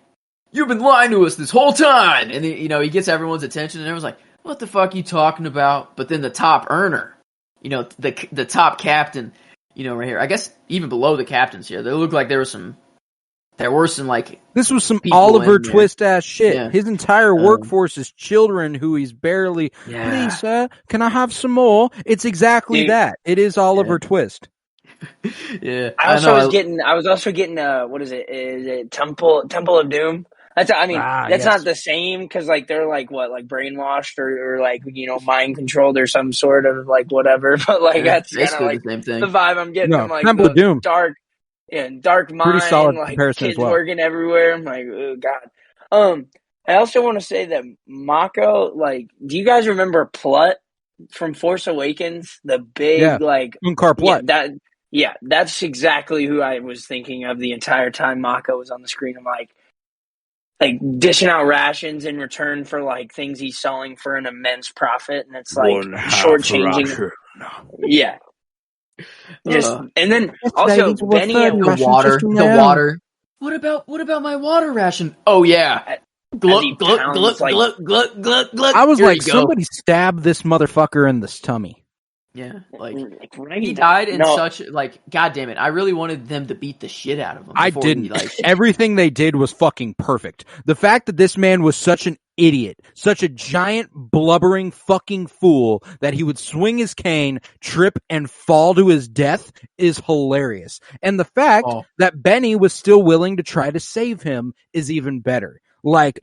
you've been lying to us this whole time." And you know, he gets everyone's attention, and everyone's like, "What the fuck are you talking about?" But then the top earner, you know, the top captain, you know, right here. I guess even below the captains here, they look like there were some like this was some Oliver Twist ass shit. Yeah. His entire workforce is children who he's barely. Yeah. Please, sir, can I have some more? It's exactly that. It is Oliver Twist. Yeah, I was also getting what is it? Is it Temple of Doom? That's not the same because like they're like what, like brainwashed or like, you know, mind controlled or some sort of like whatever. But like that's kind of like the same thing. the vibe I'm getting from like Temple of Doom. Dark mind, pretty solid like comparison kids as well. working everywhere. I'm like, oh god. I also want to say that Mako, like, do you guys remember Plutt from Force Awakens? The big like Unkar Plutt. That's exactly who I was thinking of the entire time Mako was on the screen. I'm like dishing out rations in return for like things he's selling for an immense profit, and it's like shortchanging. Yeah. And then also Benny and the water. What about my water ration? Oh yeah. Gluck, gluck, gluck, gluck, gluck, gluck, gluck. I was like, somebody stabbed this motherfucker in the tummy. Yeah, like he died in such like, god damn it! I really wanted them to beat the shit out of him. I didn't. Everything they did was fucking perfect. The fact that this man was such an idiot, such a giant blubbering fucking fool that he would swing his cane, trip, and fall to his death is hilarious. And the fact that Benny was still willing to try to save him is even better. Like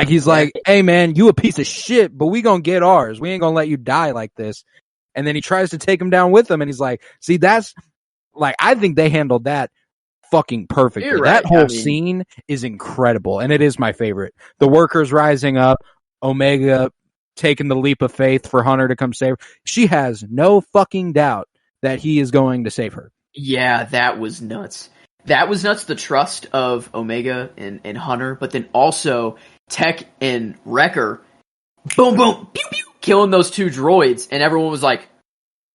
he's like, hey man, you a piece of shit, but we gonna get ours. We ain't gonna let you die like this. And then he tries to take him down with him, and he's like, see, that's like, I think they handled that fucking perfectly. Right. That whole scene is incredible, and it is my favorite. The workers rising up, Omega taking the leap of faith for Hunter to come save her. She has no fucking doubt that he is going to save her. Yeah, that was nuts. That was nuts, the trust of Omega and Hunter, but then also Tech and Wrecker, boom, boom, pew, pew, killing those two droids, and everyone was like,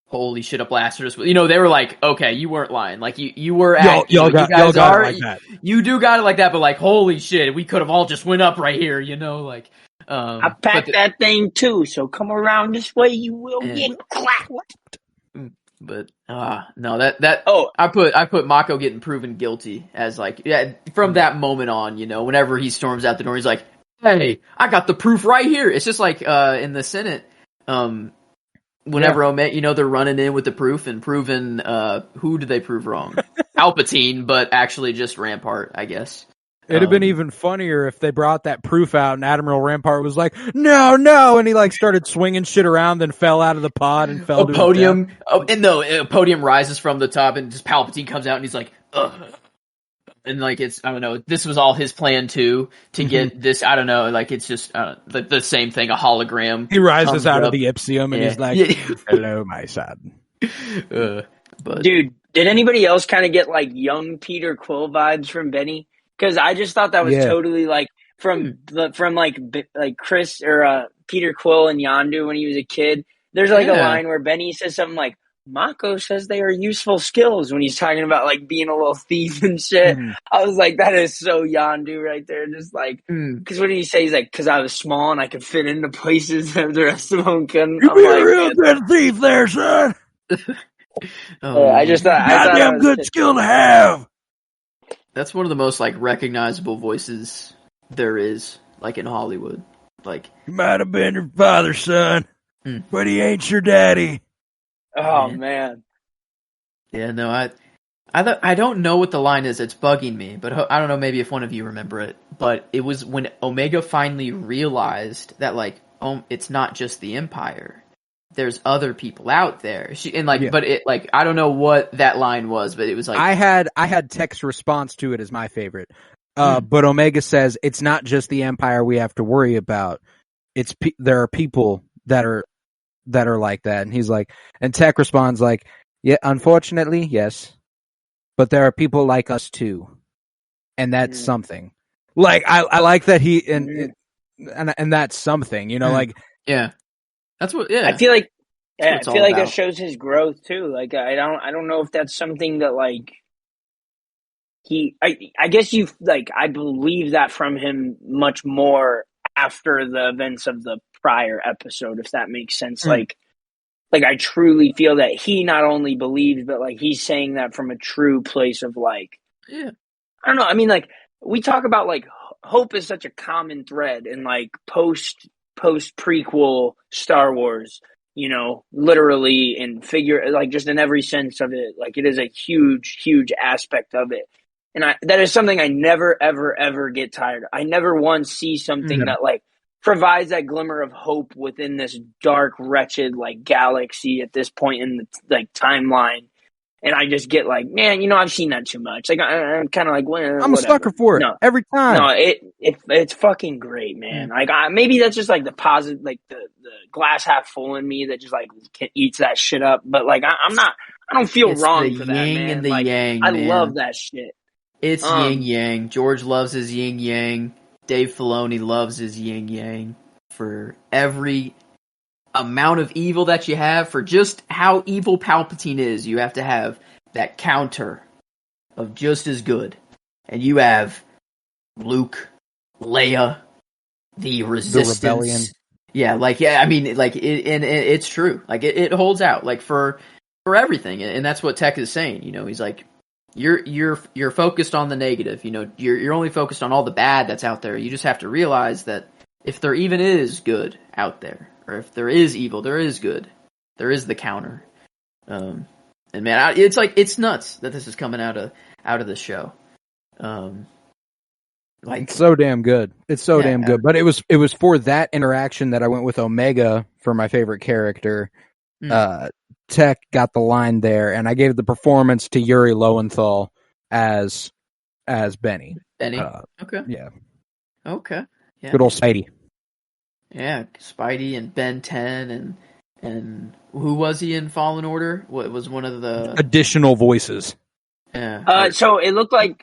holy shit, a blaster just, you know, they were like, okay, you weren't lying. Like, you were at, y'all got it like that. You do got it like that, but like, holy shit, we could have all just went up right here, you know, like, I packed that thing too, so come around this way, you will get clapped. But no, I put Mako getting proven guilty as like, from that moment on, you know, whenever he storms out the door, he's like, hey, I got the proof right here. It's just like in the Senate, whenever Omega, you know, they're running in with the proof and proving who did they prove wrong? Palpatine, but actually just Rampart, I guess. It'd have been even funnier if they brought that proof out and Admiral Rampart was like, no, and he like started swinging shit around, then fell out of the pod and fell to podium. Podium rises from the top, and just Palpatine comes out, and he's like, ugh. And like, it's, I don't know, this was all his plan too, to get this, I don't know, like, it's just the same thing, a hologram. He rises out of the Ipsium and he's like, hello, my son. But dude, did anybody else kind of get like young Peter Quill vibes from Benny? Because I just thought that was totally like from like Chris or Peter Quill and Yondu when he was a kid. There's like a line where Benny says something like, Mako says they are useful skills when he's talking about like being a little thief and shit. I was like, that is so Yondu right there. Just like, because what did he say? He's like, because I was small and I could fit into places that the rest of them couldn't. You be a real good thief there, son. I just thought, goddamn good skill to have. That's one of the most like recognizable voices there is, like in Hollywood. Like, he might have been your father's son, but he ain't your daddy. Oh man. Yeah, no, I don't know what the line is. It's bugging me, but I don't know. Maybe if one of you remember it, but it was when Omega finally realized that like, it's not just the Empire. There's other people out there. But it like I don't know what that line was, but it was like I had Tech's response to it as my favorite. But Omega says it's not just the Empire we have to worry about. There are people that are like that, and he's like, and Tech responds like, yeah, unfortunately, yes, but there are people like us too, and that's something. Like I like that he and that's something, you know, like yeah, that's what. Yeah, I feel like what it's I feel all like about. it shows his growth too. Like I don't know if that's something that like I guess you like I believe that from him much more after the events of the prior episode, if that makes sense. Like I truly feel that he not only believes, but like he's saying that from a true place of like, Yeah, I don't know. I mean, like we talk about like hope is such a common thread in like post prequel Star Wars, you know, literally and figure like just in every sense of it. Like it is a huge aspect of it. And that is something I never, ever get tired of. I never once see something that like provides that glimmer of hope within this dark, wretched like galaxy at this point in the like timeline. And I just get like, man, you know, I've seen that too much. Like I'm kind of like, well, I'm a sucker for it every time. No, it's fucking great, man. Like maybe that's just like the positive, like the glass half full in me that just like eats that shit up. But like I don't feel it's wrong the for that, yin man. and the like yang. I man. love that shit. It's yin yang. George loves his yin yang. Dave Filoni loves his yin yang. For every amount of evil that you have, for just how evil Palpatine is, you have to have that counter of just as good. And you have Luke, Leia, the Resistance. The rebellion. Yeah, I mean, like, it's true. Like, it holds out, like, for everything. And that's what Tech is saying, you know, he's like, you're focused on the negative, you know, you're only focused on all the bad that's out there. You just have to realize that if there even is good out there, or if there is evil, there is good. There is the counter. And man, it's like, it's nuts that this is coming out of the show. Like, it's so damn good. It's so damn good. But it was for that interaction that I went with Omega for my favorite character. Tech got the line there, and I gave the performance to Yuri Lowenthal as Benny. Benny. Okay. Yeah. Okay. Yeah. Good old Spidey. Yeah, Spidey and Ben 10 and who was he in Fallen Order? What was one of the additional voices? Yeah. So it looked like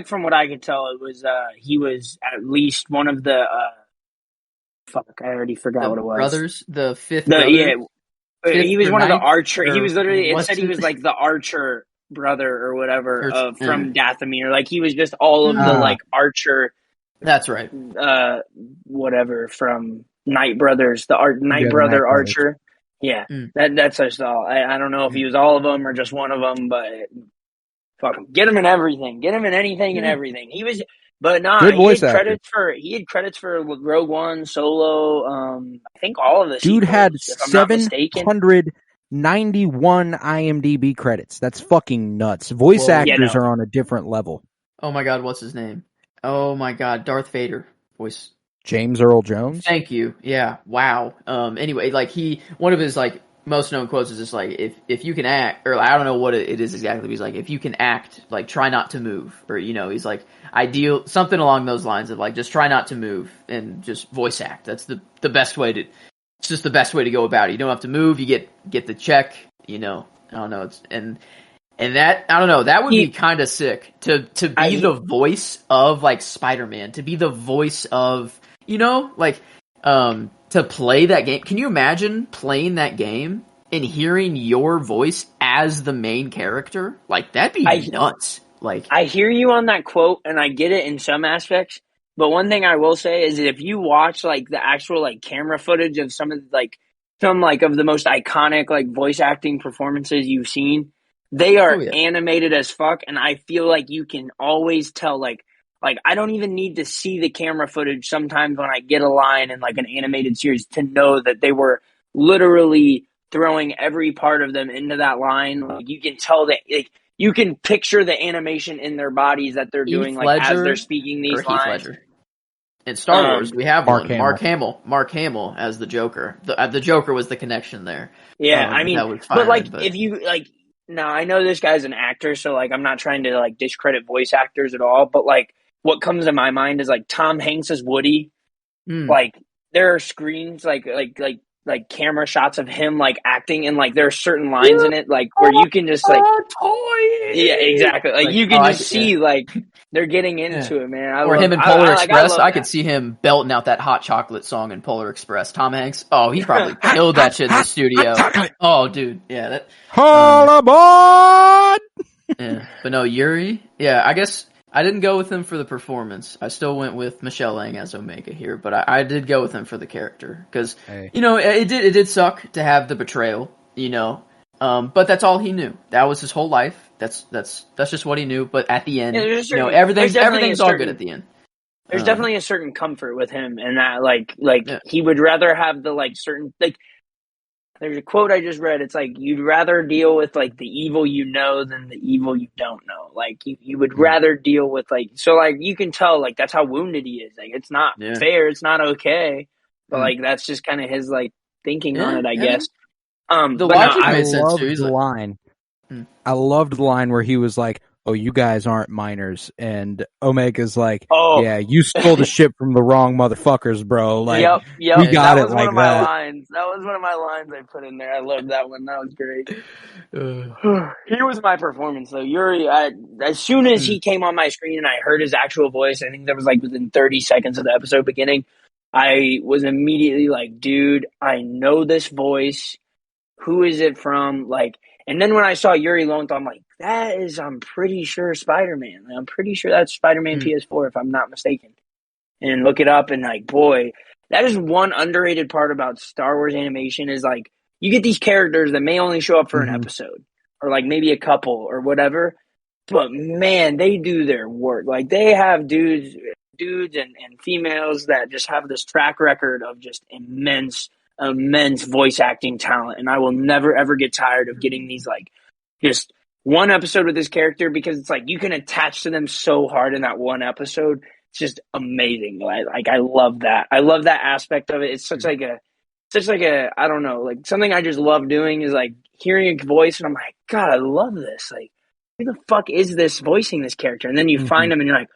from what I could tell, it was he was at least one of the fuck, I already forgot what it was. Brothers, the fifth brother. Yeah. He was one of the ninth, Archer. He was literally. It said he was like the Archer brother or whatever from Dathomir. Like he was just all of the like Archer. That's right. Whatever from Night Brothers, the Night Brother Archer. Yeah, that's just all. I don't know if he was all of them or just one of them, but fuck him. Get him in everything. Get him in anything and everything. He was. But nah, he had credits for Rogue One, Solo. I think all of the dude sequels, had if I'm not mistaken. 791 IMDb credits. That's fucking nuts. Voice actors are on a different level. Oh my god, what's his name? Oh my god, Darth Vader voice. James Earl Jones. Thank you. Yeah. Wow. Anyway, like one of his like most known quotes is just like, if you can act, or I don't know what it is exactly. But he's like, if you can act, like try not to move, or you know, he's like ideal something along those lines of like just try not to move and just voice act. That's the best way to. It's just the best way to go about it. You don't have to move. You get the check. You know. I don't know. And that I don't know. That would be kind of sick to be the voice of like Spider-Man. To be the voice of like to play that game. Can you imagine playing that game and hearing your voice as the main character? Like that'd be nuts. Like I hear you on that quote, and I get it in some aspects. But one thing I will say is that if you watch like the actual like camera footage of some of like some like of the most iconic like voice acting performances you've seen, they are animated as fuck, and I feel like you can always tell like I don't even need to see the camera footage sometimes when I get a line in like an animated series to know that they were literally throwing every part of them into that line. Like, you can tell that, like, you can picture the animation in their bodies that they're doing, like, as they're speaking these lines. In Star Wars, we have Mark one. Hamill. Mark Hamill as the Joker. The Joker was the connection there. Yeah, I mean, that was but like, but if you like, now I know this guy's an actor, so like, I'm not trying to like discredit voice actors at all. But like, what comes to my mind is like Tom Hanks as Woody. Like, there are screens like camera shots of him like acting, and like there are certain lines in it like where you can just like, yeah, exactly. Like you can just see like they're getting into it, man. Or him in Polar Express. I could see him belting out that Hot Chocolate song in Polar Express. Tom Hanks. Oh, he probably killed that shit in the studio. Oh, dude. Yeah. That. Yeah. But no, Yuri. Yeah, I guess I didn't go with him for the performance. I still went with Michelle Lang as Omega here, but I did go with him for the character because you know it did suck to have the betrayal. You know. But that's all he knew. That was his whole life. That's just what he knew. But at the end, everything's all good at the end. There's definitely a certain comfort with him, and that like he would rather have the like certain like. There's a quote I just read. It's like you'd rather deal with like the evil you know than the evil you don't know. Like you would rather deal with like so like you can tell like that's how wounded he is. Like it's not fair. It's not okay. But like that's just kind of his like thinking on it, I guess. The logic made sense too. The line. I loved the line where he was like, "Oh, you guys aren't minors," and Omega's like, "Oh, yeah, you stole the ship from the wrong motherfuckers, bro." Like, yep. We got it like that. That was one of my lines. That was one of my lines I put in there. I loved that one. That was great. He was my performance though. Yuri. As soon as he came on my screen and I heard his actual voice, I think that was like within 30 seconds of the episode beginning. I was immediately like, "Dude, I know this voice. Who is it from?" Like, and then when I saw Yuri Lowenthal, I'm like, that is, I'm pretty sure Spider-Man. I'm pretty sure that's Spider-Man PS4, if I'm not mistaken. And look it up, and like, boy, that is one underrated part about Star Wars animation is like, you get these characters that may only show up for an episode, or like maybe a couple, or whatever. But man, they do their work. Like, they have dudes and females that just have this track record of just immense voice acting talent, and I will never ever get tired of getting these like just one episode with this character because it's like you can attach to them so hard in that one episode. It's just amazing. Like I love that. I love that aspect of it. It's such like a I don't know, like something I just love doing is like hearing a voice and I'm like, God, I love this. Like, who the fuck is this voicing this character? And then you find them and you're like,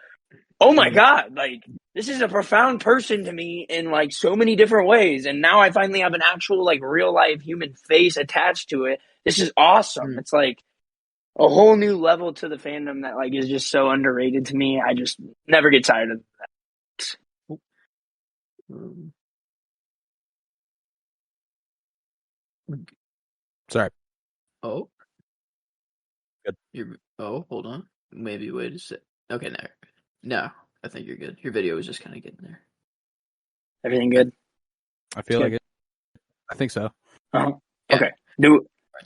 oh my God, like this is a profound person to me in like so many different ways. And now I finally have an actual like real life human face attached to it. This is awesome. It's like a whole new level to the fandom that like is just so underrated to me. I just never get tired of that. Sorry. Oh. Good. Hold on. Maybe wait a sec. Okay, no, I think you're good. Your video was just kind of getting there. Everything good? I feel like it. I think so. Uh-huh. Okay.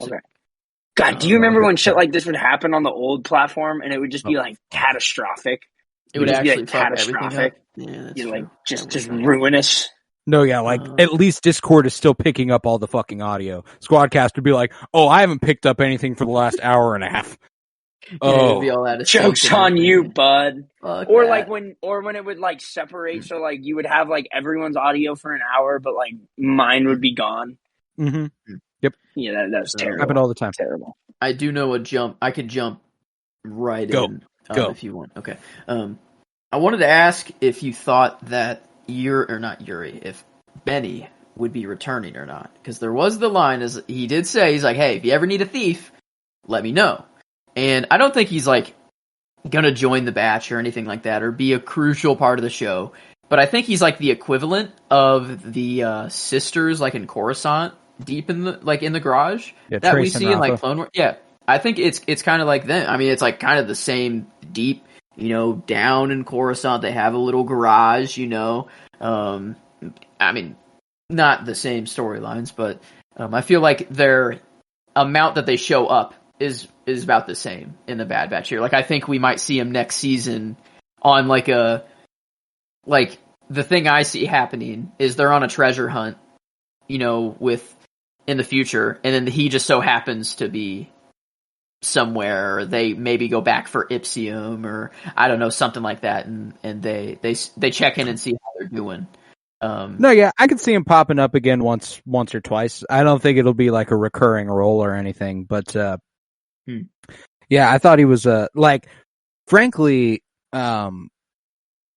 Okay. God, do you remember when shit like this would happen on the old platform and it would just be like catastrophic? It would actually be like catastrophic. Yeah, that's like true. just ruinous. No, yeah, like at least Discord is still picking up all the fucking audio. Squadcast would be like, "Oh, I haven't picked up anything for the last hour and a half." Oh, be all out of jokes on you, bud. Fuck or that. like when it would like separate, so like you would have like everyone's audio for an hour, but like mine would be gone. Mm-hmm. Yep. Yeah, that's terrible. Happen all the time. Terrible. I do know a jump. I could jump right in. Go if you want. Okay. I wanted to ask if you thought that if Benny would be returning or not, because there was the line as he did say, he's like, "Hey, if you ever need a thief, let me know." And I don't think he's like gonna join the batch or anything like that or be a crucial part of the show. But I think he's like the equivalent of the sisters like in Coruscant, deep in the garage that Trace we see in like Clone Wars. Yeah, I think it's kind of like them. I mean, it's like kind of the same deep, down in Coruscant. They have a little garage, I mean, not the same storylines, but I feel like their amount that they show up is about the same in the Bad Batch here. Like, I think we might see him next season on the thing I see happening is they're on a treasure hunt, with in the future, and then he just so happens to be somewhere, or they maybe go back for Ipsium, or I don't know, something like that, and they check in and see how they're doing. No, yeah, I could see him popping up again once or twice. I don't think it'll be like a recurring role or anything, but yeah, I thought he was frankly,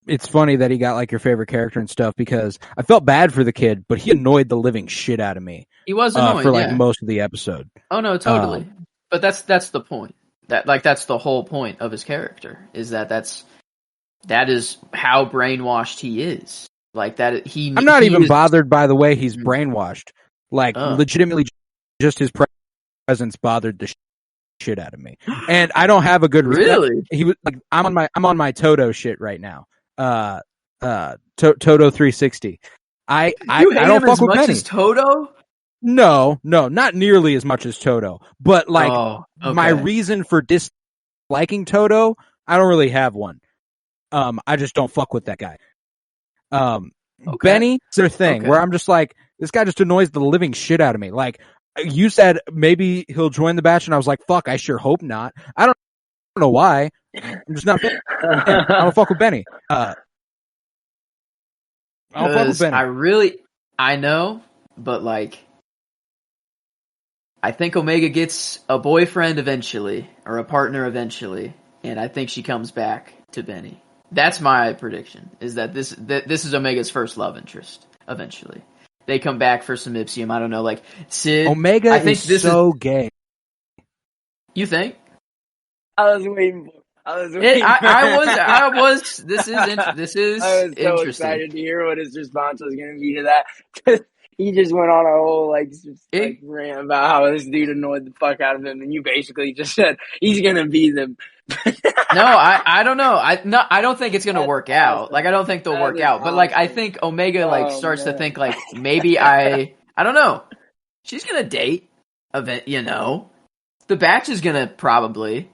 it's funny that he got like your favorite character and stuff, because I felt bad for the kid, but he annoyed the living shit out of me. He was annoying for like most of the episode. Oh no, totally. But that's the point. That's the whole point of his character, is that is how brainwashed he is. Like that, I'm not even bothered by the way he's brainwashed. Like legitimately, just his presence bothered the shit out of me, and I don't have a good reason. Really. He was like, I'm on my Toto shit right now. Toto 360. I don't fuck with Benny. As Toto? No, not nearly as much as Toto. But like my reason for disliking Toto, I don't really have one. I just don't fuck with that guy. Benny, it's their thing where I'm just like, this guy just annoys the living shit out of me. Like, you said maybe he'll join the batch, and I was like, fuck, I sure hope not. I don't know why. I'm just not. I don't fuck with Benny. I don't fuck with Benny. I know, but like, I think Omega gets a boyfriend eventually, or a partner eventually, and I think she comes back to Benny. That's my prediction, is that this is Omega's first love interest eventually. They come back for some Ipsium. I don't know, like Sid. Omega is so gay. You think? I was waiting for. I was. This is I was so interesting. excited to hear what his response was going to be to that. He just went on a whole rant about how this dude annoyed the fuck out of him, and you basically just said he's going to be them. No, I don't know. I don't think it's gonna work out. Like, I don't think they'll work out. But like, I think Omega starts to think like, maybe I don't know. She's gonna date you know. The batch is gonna probably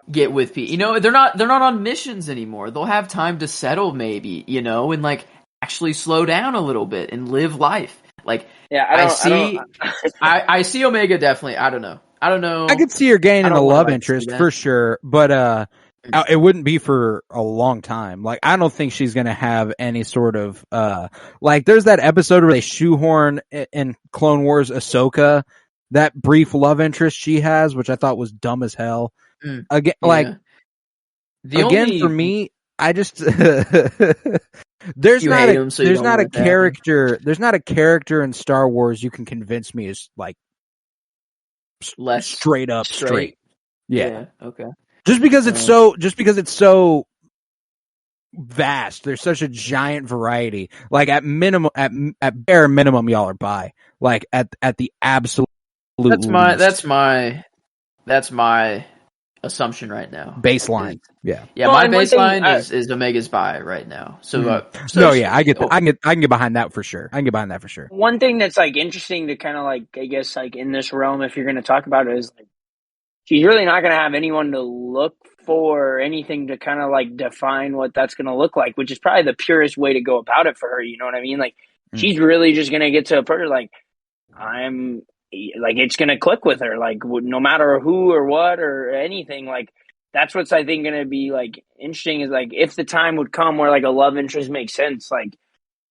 get with Pete. You know, they're not on missions anymore. They'll have time to settle, maybe, you know, and like actually slow down a little bit and live life. Like, yeah, I see Omega definitely. I don't know. I could see her gaining a love interest for sure, but it wouldn't be for a long time. Like, I don't think she's gonna have any sort of like, there's that episode where they shoehorn in Clone Wars Ahsoka, that brief love interest she has, which I thought was dumb as hell. Again, for me, I just there's not a character in Star Wars you can convince me is like less straight up straight. Yeah. Okay. Just because it's so vast. There's such a giant variety. Like, at bare minimum, y'all are bi. Like, at the absolute least. That's my assumption right now. Baseline. Yeah. Yeah, my baseline is Omega's bi right now. So, I get that. I can get behind that for sure. One thing that's like interesting to kind of like, I guess, like in this realm, if you're going to talk about it, is like, she's really not going to have anyone to look for or anything to kind of like define what that's going to look like, which is probably the purest way to go about it for her. You know what I mean? Like, she's really just going to get to a person like, it's going to click with her. Like, no matter who or what or anything, like, that's what's, I think, going to be like interesting, is like, if the time would come where like a love interest makes sense, like,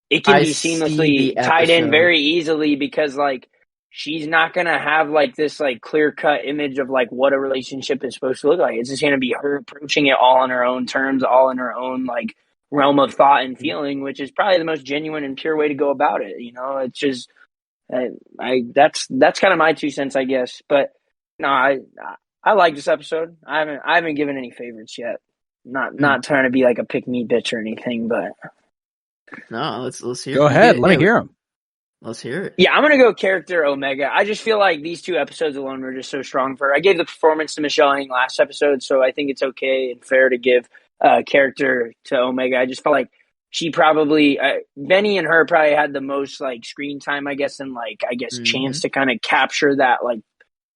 it can be seamlessly tied in very easily, because like, she's not going to have like this like clear cut image of like what a relationship is supposed to look like. It's just going to be her approaching it all on her own terms, all in her own like realm of thought and feeling, which is probably the most genuine and pure way to go about it. You know, it's just, that's kind of my 2 cents, I guess. But no, I like this episode. I haven't given any favorites yet. Not trying to be like a pick me bitch or anything, but no, let's hear. Go ahead, let me hear them. Let's hear it. Yeah, I'm going to go character Omega. I just feel like these 2 episodes alone were just so strong for her. I gave the performance to Michelle Ang last episode, so I think it's okay and fair to give character to Omega. I just felt like she probably, Benny and her probably had the most like screen time, I guess, and like, chance to kind of capture that like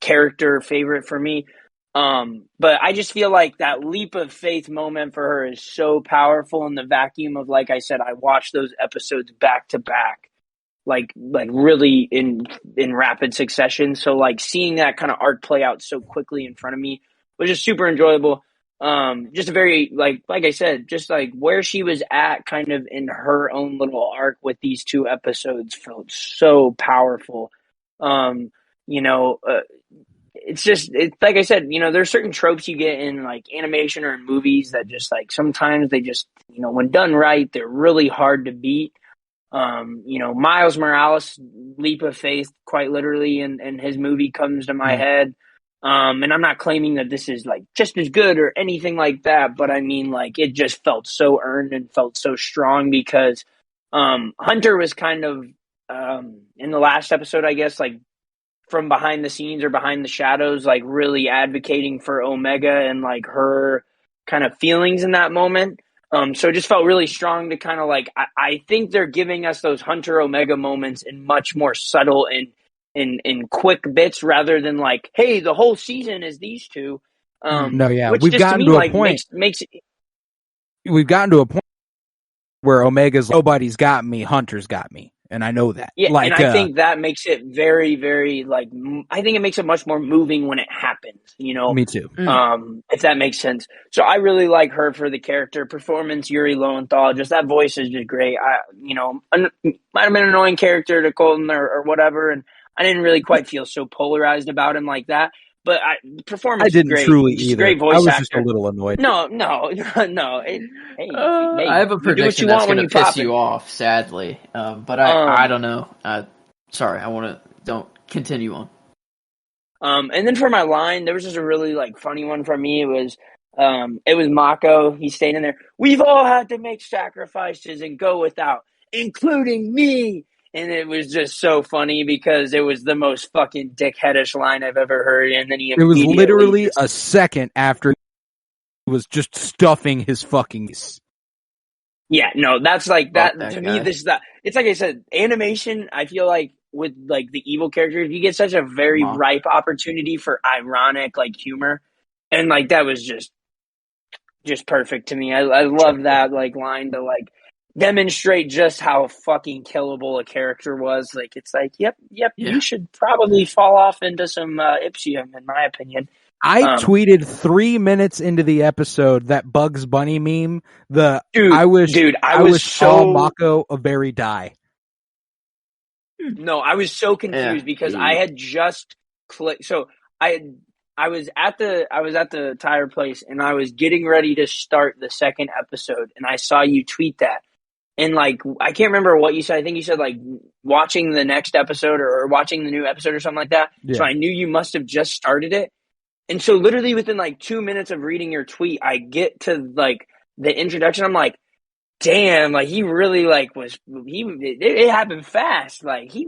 character favorite for me. But I just feel like that leap of faith moment for her is so powerful in the vacuum of, like I said, I watched those episodes back to back. like really in rapid succession. So like seeing that kind of arc play out so quickly in front of me was just super enjoyable. Just a very like I said, just like where she was at kind of in her own little arc with these 2 episodes felt so powerful. You know, it's like I said, you know, there's certain tropes you get in like animation or in movies that just like sometimes they just, you know, when done right, they're really hard to beat. You know, Miles Morales, leap of faith, quite literally, and his movie comes to my head. And I'm not claiming that this is like just as good or anything like that, but I mean, like, it just felt so earned and felt so strong because Hunter was kind of in the last episode, I guess, like from behind the scenes or behind the shadows, like really advocating for Omega and like her kind of feelings in that moment. So it just felt really strong to kind of like, I think they're giving us those Hunter Omega moments in much more subtle and in quick bits rather than like, hey, the whole season is these 2. No, yeah, which we've just to gotten me to a like point. makes it, We've gotten to a point where Omega's nobody's got me, Hunter's got me, and I know that. yeah, Like, and I think that makes it very, very like I think it makes it much more moving when it happens. You know, me too. if that makes sense. So I really like her for the character performance. Yuri Lowenthal, just that voice is just great. You know, might have been an annoying character to Colton or whatever, and I didn't really quite feel so polarized about him like that. But performance, I didn't great. truly Just either. Great voice I was actor. just a little annoyed. No. Hey, I have a prediction that's going to piss you off, sadly. But I don't know. Sorry, don't continue on. And then for my line, there was just a really like funny one from me. It was Mako. He's staying in there. We've all had to make sacrifices and go without, including me. And it was just so funny because it was the most fucking dickheadish line I've ever heard. And then it was literally a second after he was just stuffing his fucking. Yeah, no, that's like that to guy. me. This is that. It's like I said, animation. I feel like with like the evil characters, you get such a very ripe opportunity for ironic like humor, and like that was just perfect to me. I love that like line to like demonstrate just how fucking killable a character was. Like it's like, yep, you should probably fall off into some Ipsium, in my opinion. I tweeted 3 minutes into the episode that Bugs Bunny meme. I wish Mako a very die. No, I was so confused because I had just clicked. So I was at the tire place and I was getting ready to start the second episode, and I saw you tweet that. And like, I can't remember what you said. I think you said like watching the next episode or watching the new episode or something like that. Yeah. So I knew you must have just started it. And so literally within like 2 minutes of reading your tweet, I get to like the introduction. I'm like, damn, like he really like it happened fast. Like he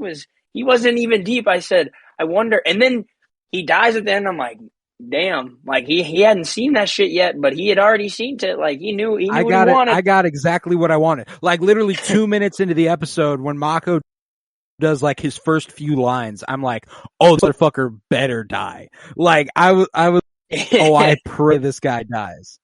wasn't even deep. I said, I wonder. And then he dies at the end. I'm like, damn, like he hadn't seen that shit yet, but he had already seen it. Like he knew what he wanted. I got exactly what I wanted. Like literally 2 minutes into the episode when Mako does like his first few lines, I'm like, oh, this motherfucker better die. Like I was I pray this guy dies.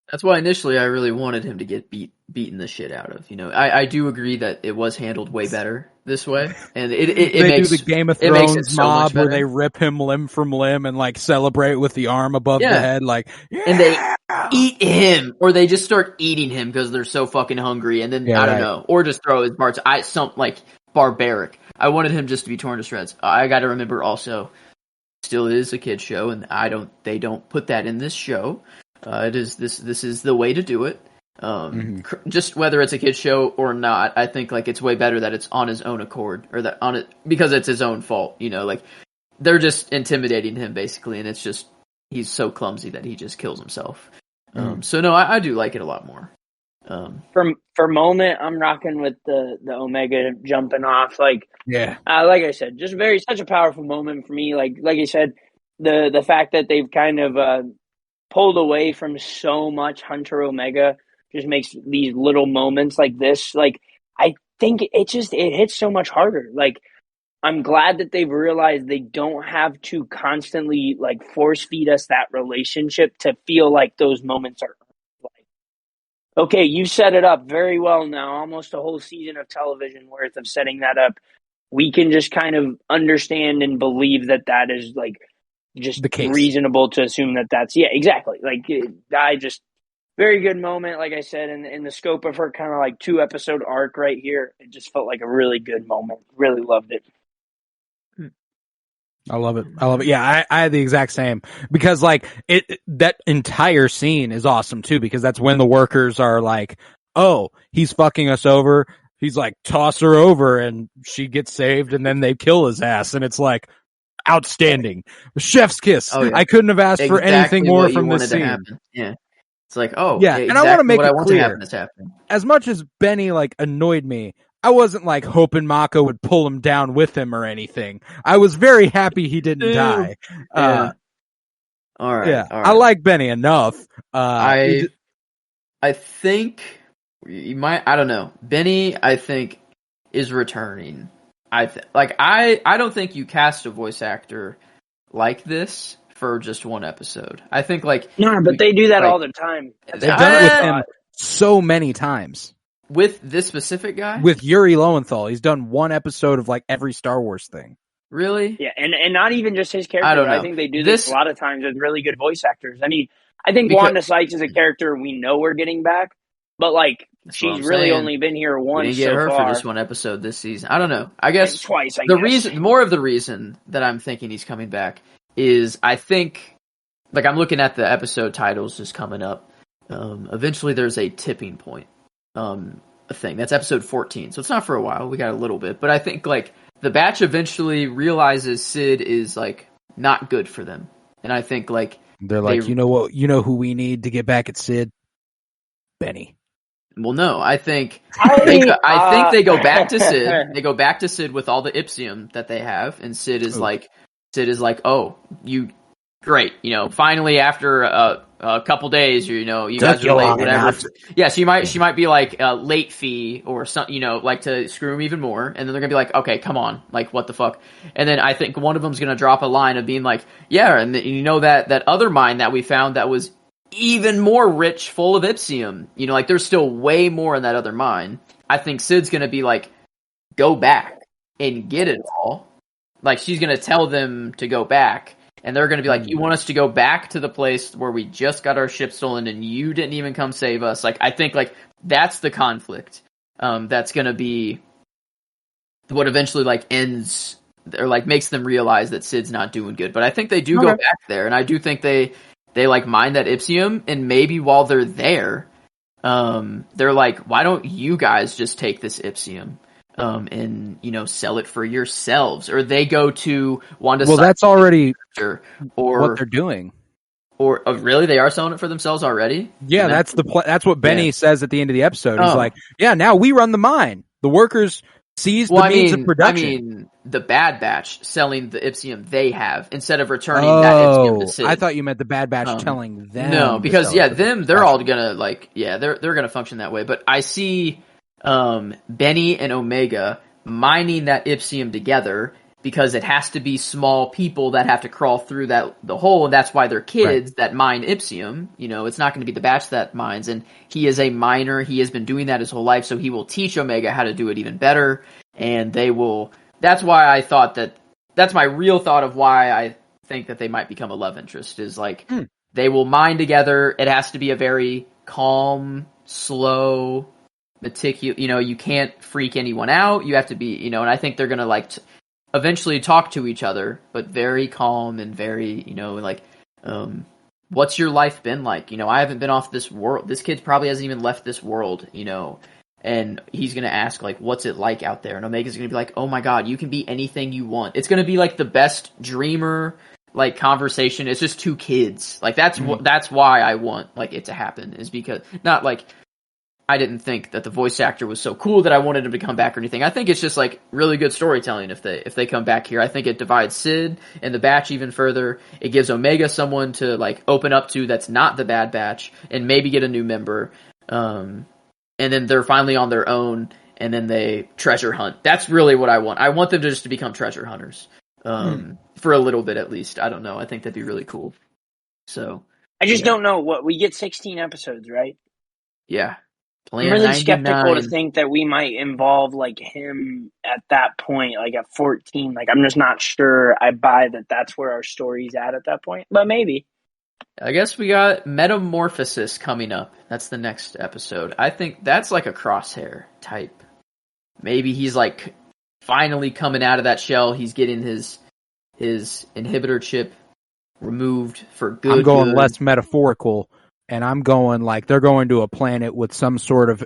That's why initially I really wanted him to get beaten the shit out of. You know, I do agree that it was handled way better this way, and it makes do the Game of Thrones mob where they rip him limb from limb and like celebrate with the arm above the head, like, and they eat him, or they just start eating him because they're so fucking hungry, and then I don't know, or just throw his parts. Like barbaric. I wanted him just to be torn to shreds. I got to remember also, still is a kid show, and they don't put that in this show. This is the way to do it. Just whether it's a kid's show or not, I think like it's way better that it's on his own accord, or that on it because it's his own fault. You know, like they're just intimidating him basically, and it's just he's so clumsy that he just kills himself. So no, I do like it a lot more. For moment, I'm rocking with the Omega jumping off. Like like I said, just such a powerful moment for me. Like you said, the fact that they've kind of pulled away from so much Hunter Omega just makes these little moments like this. Like, I think it hits so much harder. Like, I'm glad that they've realized they don't have to constantly like force feed us that relationship to feel like those moments are like, Okay, you set it up very well now. Almost a whole season of television worth of setting that up. We can just kind of understand and believe that is like just The case. reasonable to assume that's exactly. Like I just very good moment, like I said, in the scope of her kind of like 2-episode arc right here. It just felt like a really good moment. Really loved it. I love it. Yeah, I had the exact same because like that entire scene is awesome too because that's when the workers are like, "Oh, he's fucking us over." He's like, "Toss her over," and she gets saved, and then they kill his ass, and it's like outstanding, chef's kiss. Oh, yeah. I couldn't have asked for anything more from this scene. Yeah, it's like, oh, Yeah, exactly and I want to make what it I want clear. to happen is happening. As much as Benny like annoyed me, I wasn't like hoping Mako would pull him down with him or anything. I was very happy he didn't die. Yeah. All right. Yeah, all right. I like Benny enough. I think you might. I don't know. Benny, I think, is returning. I don't think you cast a voice actor like this for just one episode. I think No, but they do that all the time. They've done it with him so many times. With this specific guy? With Yuri Lowenthal, he's done one episode of like every Star Wars thing. Really? Yeah, and not even just his character. I don't know. I think they do this a lot of times with really good voice actors. I mean, I think Wanda Sykes is a character we know we're getting back, but like she's really only been here once. We didn't get so her far. for just one episode this season. I don't know. I guess And twice. More of the reason that I'm thinking he's coming back is I think, like I'm looking at the episode titles just coming up. Eventually, there's a tipping point. A thing that's episode 14, so it's not for a while. We got a little bit, but I think like the batch eventually realizes Sid is like not good for them, and I think like they're like, you know what, you know who we need to get back at Sid? Benny. Well, no, I think they go back to Sid. They go back to Sid with all the Ipsium that they have, and Sid is like, oh, you great, finally after a couple days, you guys are late, whatever. Yeah, she might be like late fee or something, like to screw him even more, and then they're gonna be like, okay, come on, like what the fuck? And then I think one of them's gonna drop a line of being like, yeah, and that other mine that we found that was even more rich, full of Ipsium, like there's still way more in that other mine. I think Sid's gonna be like, go back and get it all. Like she's gonna tell them to go back. And they're going to be like, you want us to go back to the place where we just got our ship stolen and you didn't even come save us? Like, I think, like, that's the conflict. That's going to be what eventually, like, ends or, like, makes them realize that Sid's not doing good. But I think they do go back there. And I do think they like, mine that Ipsium. And maybe while they're there, they're like, why don't you guys just take this Ipsium? And sell it for yourselves, or they go to Wanda. Well, that's already or what they're doing. Or really, they are selling it for themselves already. Yeah, that's that's what Benny says at the end of the episode. He's like, "Yeah, now we run the mine. The workers seize the means of production." I mean, the Bad Batch selling the Ipsium they have instead of returning that Ipsium to Sid. I thought you meant the Bad Batch telling them. No, because they're all gonna they're gonna function that way. But I see. Benny and Omega mining that Ipsium together because it has to be small people that have to crawl through the hole, and that's why they're kids that mine Ipsium. It's not going to be the Batch that mines, and he is a miner. He has been doing that his whole life, so he will teach Omega how to do it even better, and they will. That's why I thought that's my real thought of why I think that they might become a love interest is like they will mine together. It has to be a very calm, slow, meticulous, you can't freak anyone out. You have to be, and I think they're going to eventually talk to each other, but very calm and very, what's your life been like? I haven't been off this world. This kid probably hasn't even left this world, and he's going to ask what's it like out there? And Omega's going to be like, oh my God, you can be anything you want. It's going to be like the best dreamer, conversation. It's just two kids. That's why I want it to happen is because not I didn't think that the voice actor was so cool that I wanted him to come back or anything. I think it's just really good storytelling if they come back here. I think it divides Sid and the Batch even further. It gives Omega someone to open up to that's not the Bad Batch and maybe get a new member. And then they're finally on their own and then they treasure hunt. That's really what I want. I want them to become treasure hunters. For a little bit at least. I don't know. I think that'd be really cool. So I just don't know what we get 16 episodes, right? Yeah. I'm Plan really 99. skeptical to think that we might involve like him at that point, like at 14. Like I'm just not sure I buy that that's where our story's at that point, but maybe. I guess we got Metamorphosis coming up. That's the next episode. I think that's like a Crosshair type. Maybe he's like finally coming out of that shell. He's getting his inhibitor chip removed for good. I'm going less metaphorical, and I'm going like they're going to a planet with some sort of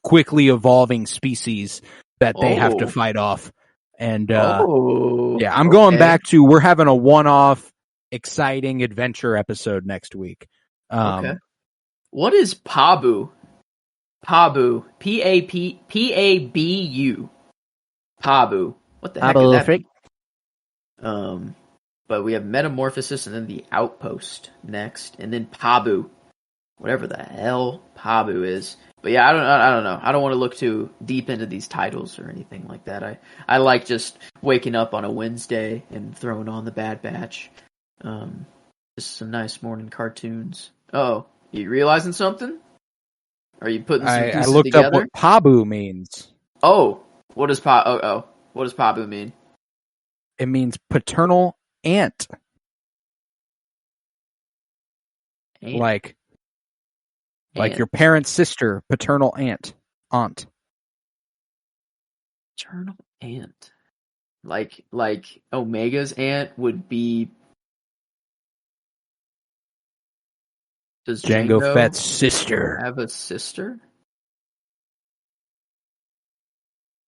quickly evolving species that they have to fight off. And I'm going back to we're having a one-off exciting adventure episode next week. Okay. What is Pabu? Pabu. Pabu. Pabu. What the heck is that? But we have Metamorphosis and then the Outpost next, and then Pabu. Whatever the hell Pabu is. But yeah, I don't know. I don't want to look too deep into these titles or anything like that. I like just waking up on a Wednesday and throwing on the Bad Batch. Just some nice morning cartoons. Oh, you realizing something? Are you putting some pieces I looked together? up what Pabu means. Oh, what does what does Pabu mean? It means paternal aunt. Like your parent's sister, paternal aunt. Paternal aunt. Like Omega's aunt would be. Does Jango Fett's sister have a sister?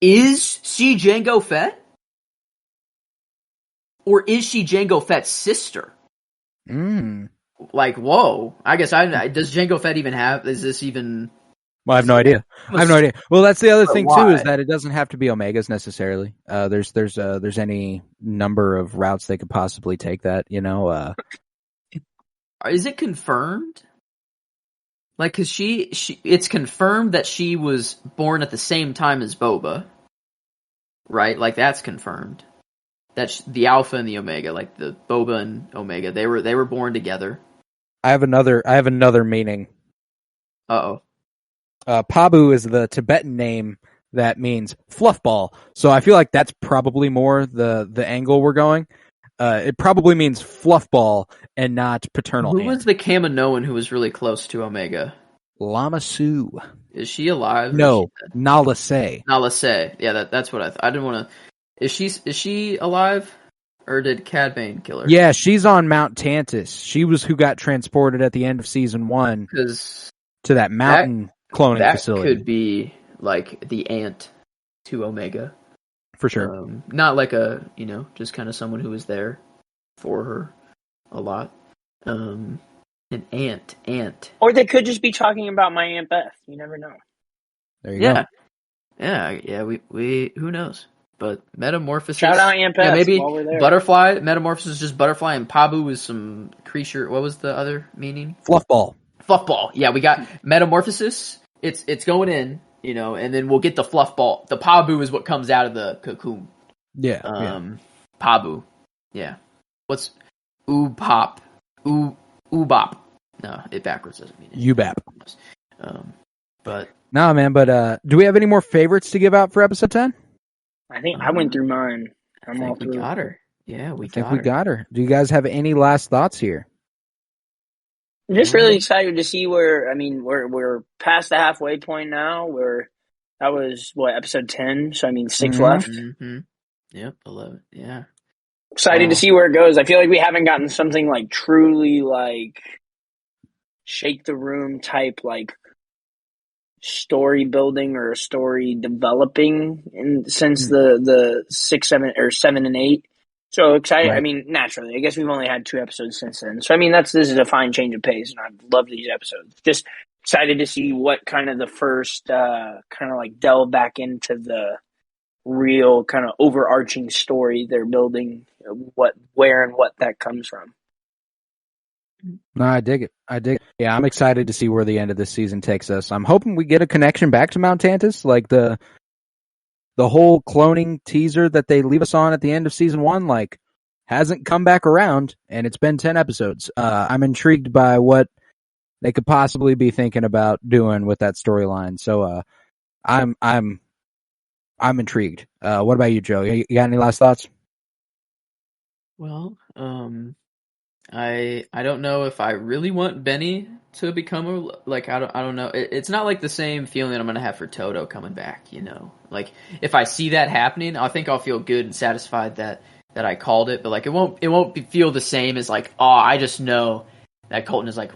Is she Jango Fett? Or is she Jango Fett's sister? Like, whoa. I guess does Jango Fett even have, is this even... Well, I have no idea. Well, that's the other thing too, is that it doesn't have to be Omegas necessarily. There's any number of routes they could possibly take that, Is it confirmed? Like, cause it's confirmed that she was born at the same time as Boba. Right? Like, that's confirmed. That's the Alpha and the Omega, like the Boba and Omega. They were born together. I have another meaning. Uh-oh. Pabu is the Tibetan name that means fluff ball. So I feel like that's probably more the angle we're going. It probably means fluff ball and not paternal aunt. Who was the Kaminoan who was really close to Omega? Lama Su. Is she alive? No, Nala Se. Nala Se. Yeah, that's what I didn't want to... Is she alive? Or did Cad Bane kill her? Yeah, she's on Mount Tantus. She was who got transported at the end of season 1 to that mountain cloning facility. That could be like the aunt to Omega. For sure. Not like a, just kind of someone who was there for her a lot. An aunt. Or they could just be talking about my Aunt Beth. You never know. There you go. Yeah, we who knows? But Metamorphosis. Shout out Aunt Beth. Yeah, maybe while we're there. Butterfly. Metamorphosis is just Butterfly, and Pabu is some creature. What was the other meaning? Fluffball. Fluffball. Yeah, we got Metamorphosis. It's going in, and then we'll get the Fluffball. The Pabu is what comes out of the cocoon. Yeah. Pabu. Yeah. What's Oobop? Oobop. No, it backwards doesn't mean it. Ubap. But nah, man. But do we have any more favorites to give out for episode 10? I think I went through mine. I think we got her. Yeah, we got her. Do you guys have any last thoughts here? I'm just really excited to see we're past the halfway point now. That was episode 10. So 6 left. Mm-hmm. Yep, 11. Yeah. Excited to see where it goes. I feel like we haven't gotten something like truly like shake the room type like story building or story developing since the 6, 7 or 7 and 8. So excited. Right. Naturally, I guess we've only had 2 episodes since then. So this is a fine change of pace, and I love these episodes. Just excited to see what kind of the first kind of like delve back into the real kind of overarching story they're building, where and what that comes from. No, I dig it. Yeah, I'm excited to see where the end of this season takes us. I'm hoping we get a connection back to Mount Tantus, like the whole cloning teaser that they leave us on at the end of season 1, like hasn't come back around, and it's been 10 episodes. I'm intrigued by what they could possibly be thinking about doing with that storyline. So I'm intrigued. What about you, Joe? You got any last thoughts? Well, I don't know if I really want Benny to become I don't know. It's not like the same feeling that I'm gonna have for Toto coming back. You know, like if I see that happening, I think I'll feel good and satisfied that I called it. But like it won't feel the same as like, oh, I just know that Colton is like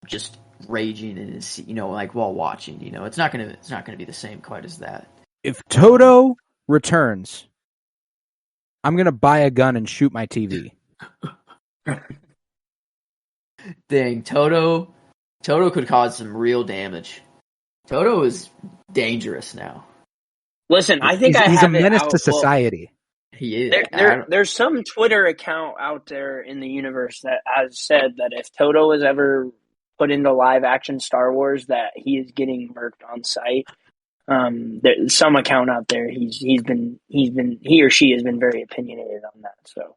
just raging and is, you know, like while watching. You know, it's not gonna be the same quite as that. If Toto returns, I'm gonna buy a gun and shoot my TV. Dang, Toto could cause some real damage. Toto is dangerous now. Listen, I think he's a menace to society. He is. There's some Twitter account out there in the universe that has said that if Toto is ever put into live action Star Wars, that he is getting murked on sight. There's some account out there. He or she has been very opinionated on that. So,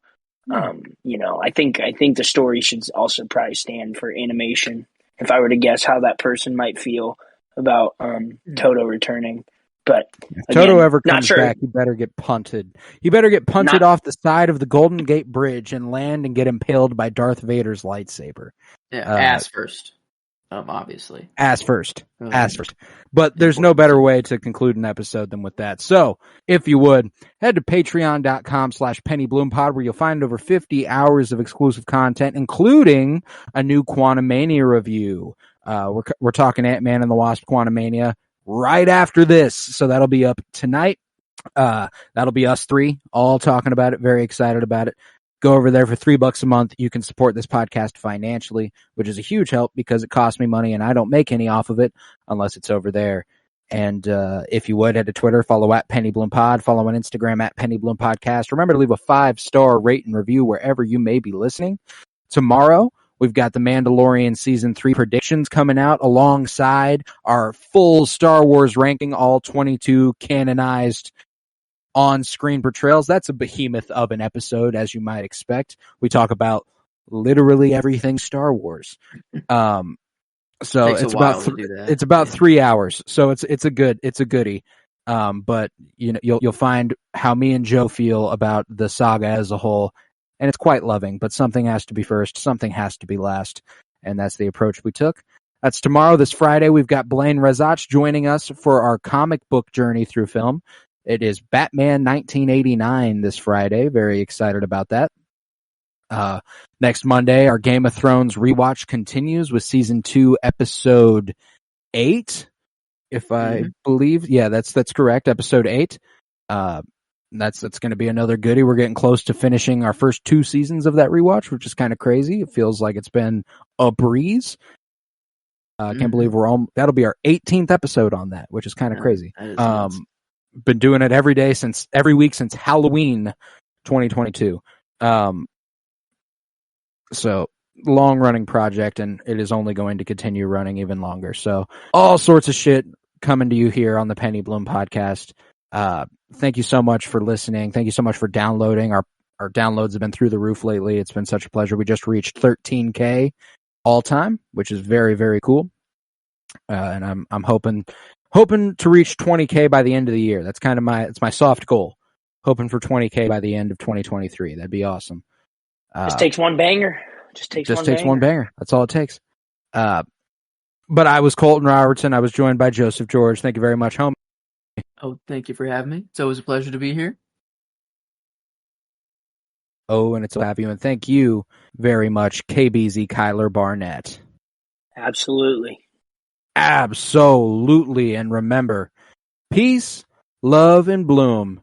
you know, I think the story should also probably stand for animation. If I were to guess how that person might feel about Toto returning. But if Toto ever comes back, he better get punted. He better get punted off the side of the Golden Gate Bridge and land and get impaled by Darth Vader's lightsaber. Yeah, ass first. Obviously. Ass first. But there's no better way to conclude an episode than with that. So, if you would, head to patreon.com/PennyBloomPod, where you'll find over 50 hours of exclusive content, including a new Quantumania review. We're talking Ant-Man and the Wasp Quantumania right after this. So that'll be up tonight. That'll be us three all talking about it. Very excited about it. Go over there for $3 a month. You can support this podcast financially, which is a huge help because it costs me money and I don't make any off of it unless it's over there. And if you would, head to Twitter, follow at PennyBloomPod, follow on Instagram at PennyBloomPodcast. Remember to leave a 5-star rate and review wherever you may be listening. Tomorrow, we've got the Mandalorian Season 3 predictions coming out alongside our full Star Wars ranking, all 22 canonized on-screen portrayals. That's a behemoth of an episode, as you might expect. We talk about literally everything Star Wars. So it's about 3 hours. So it's a goodie. But you know, you'll find how me and Joe feel about the saga as a whole. And it's quite loving, but something has to be first, something has to be last, and that's the approach we took. That's tomorrow. This Friday, we've got Blaine Rezach joining us for our comic book journey through film. It is Batman 1989 this Friday. Very excited about that. Next Monday, our Game of Thrones rewatch continues with Season 2, Episode 8, if I believe. Yeah, that's correct, Episode 8. That's going to be another goodie. We're getting close to finishing our first 2 seasons of that rewatch, which is kind of crazy. It feels like it's been a breeze. I can't believe that'll be our 18th episode on that, which is kind of crazy. Been doing it every week since Halloween 2022. So long running project, and it is only going to continue running even longer. So all sorts of shit coming to you here on the Penny Bloom podcast. Thank you so much for listening. Thank you so much for downloading. Our downloads have been through the roof lately. It's been such a pleasure. We just reached 13K all time, which is very, very cool. And I'm hoping to reach 20K by the end of the year. That's kind of my soft goal. Hoping for 20K by the end of 2023. That'd be awesome. Just takes one banger. Just takes one banger. That's all it takes. But I was Colton Robertson. I was joined by Joseph George. Thank you very much, homie. Oh, thank you for having me. It's always a pleasure to be here. Oh, and it's a have you, and thank you very much, KBZ Kyler Barnett. Absolutely. And remember, peace, love, and bloom,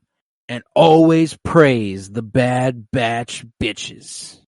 and always praise the Bad Batch bitches.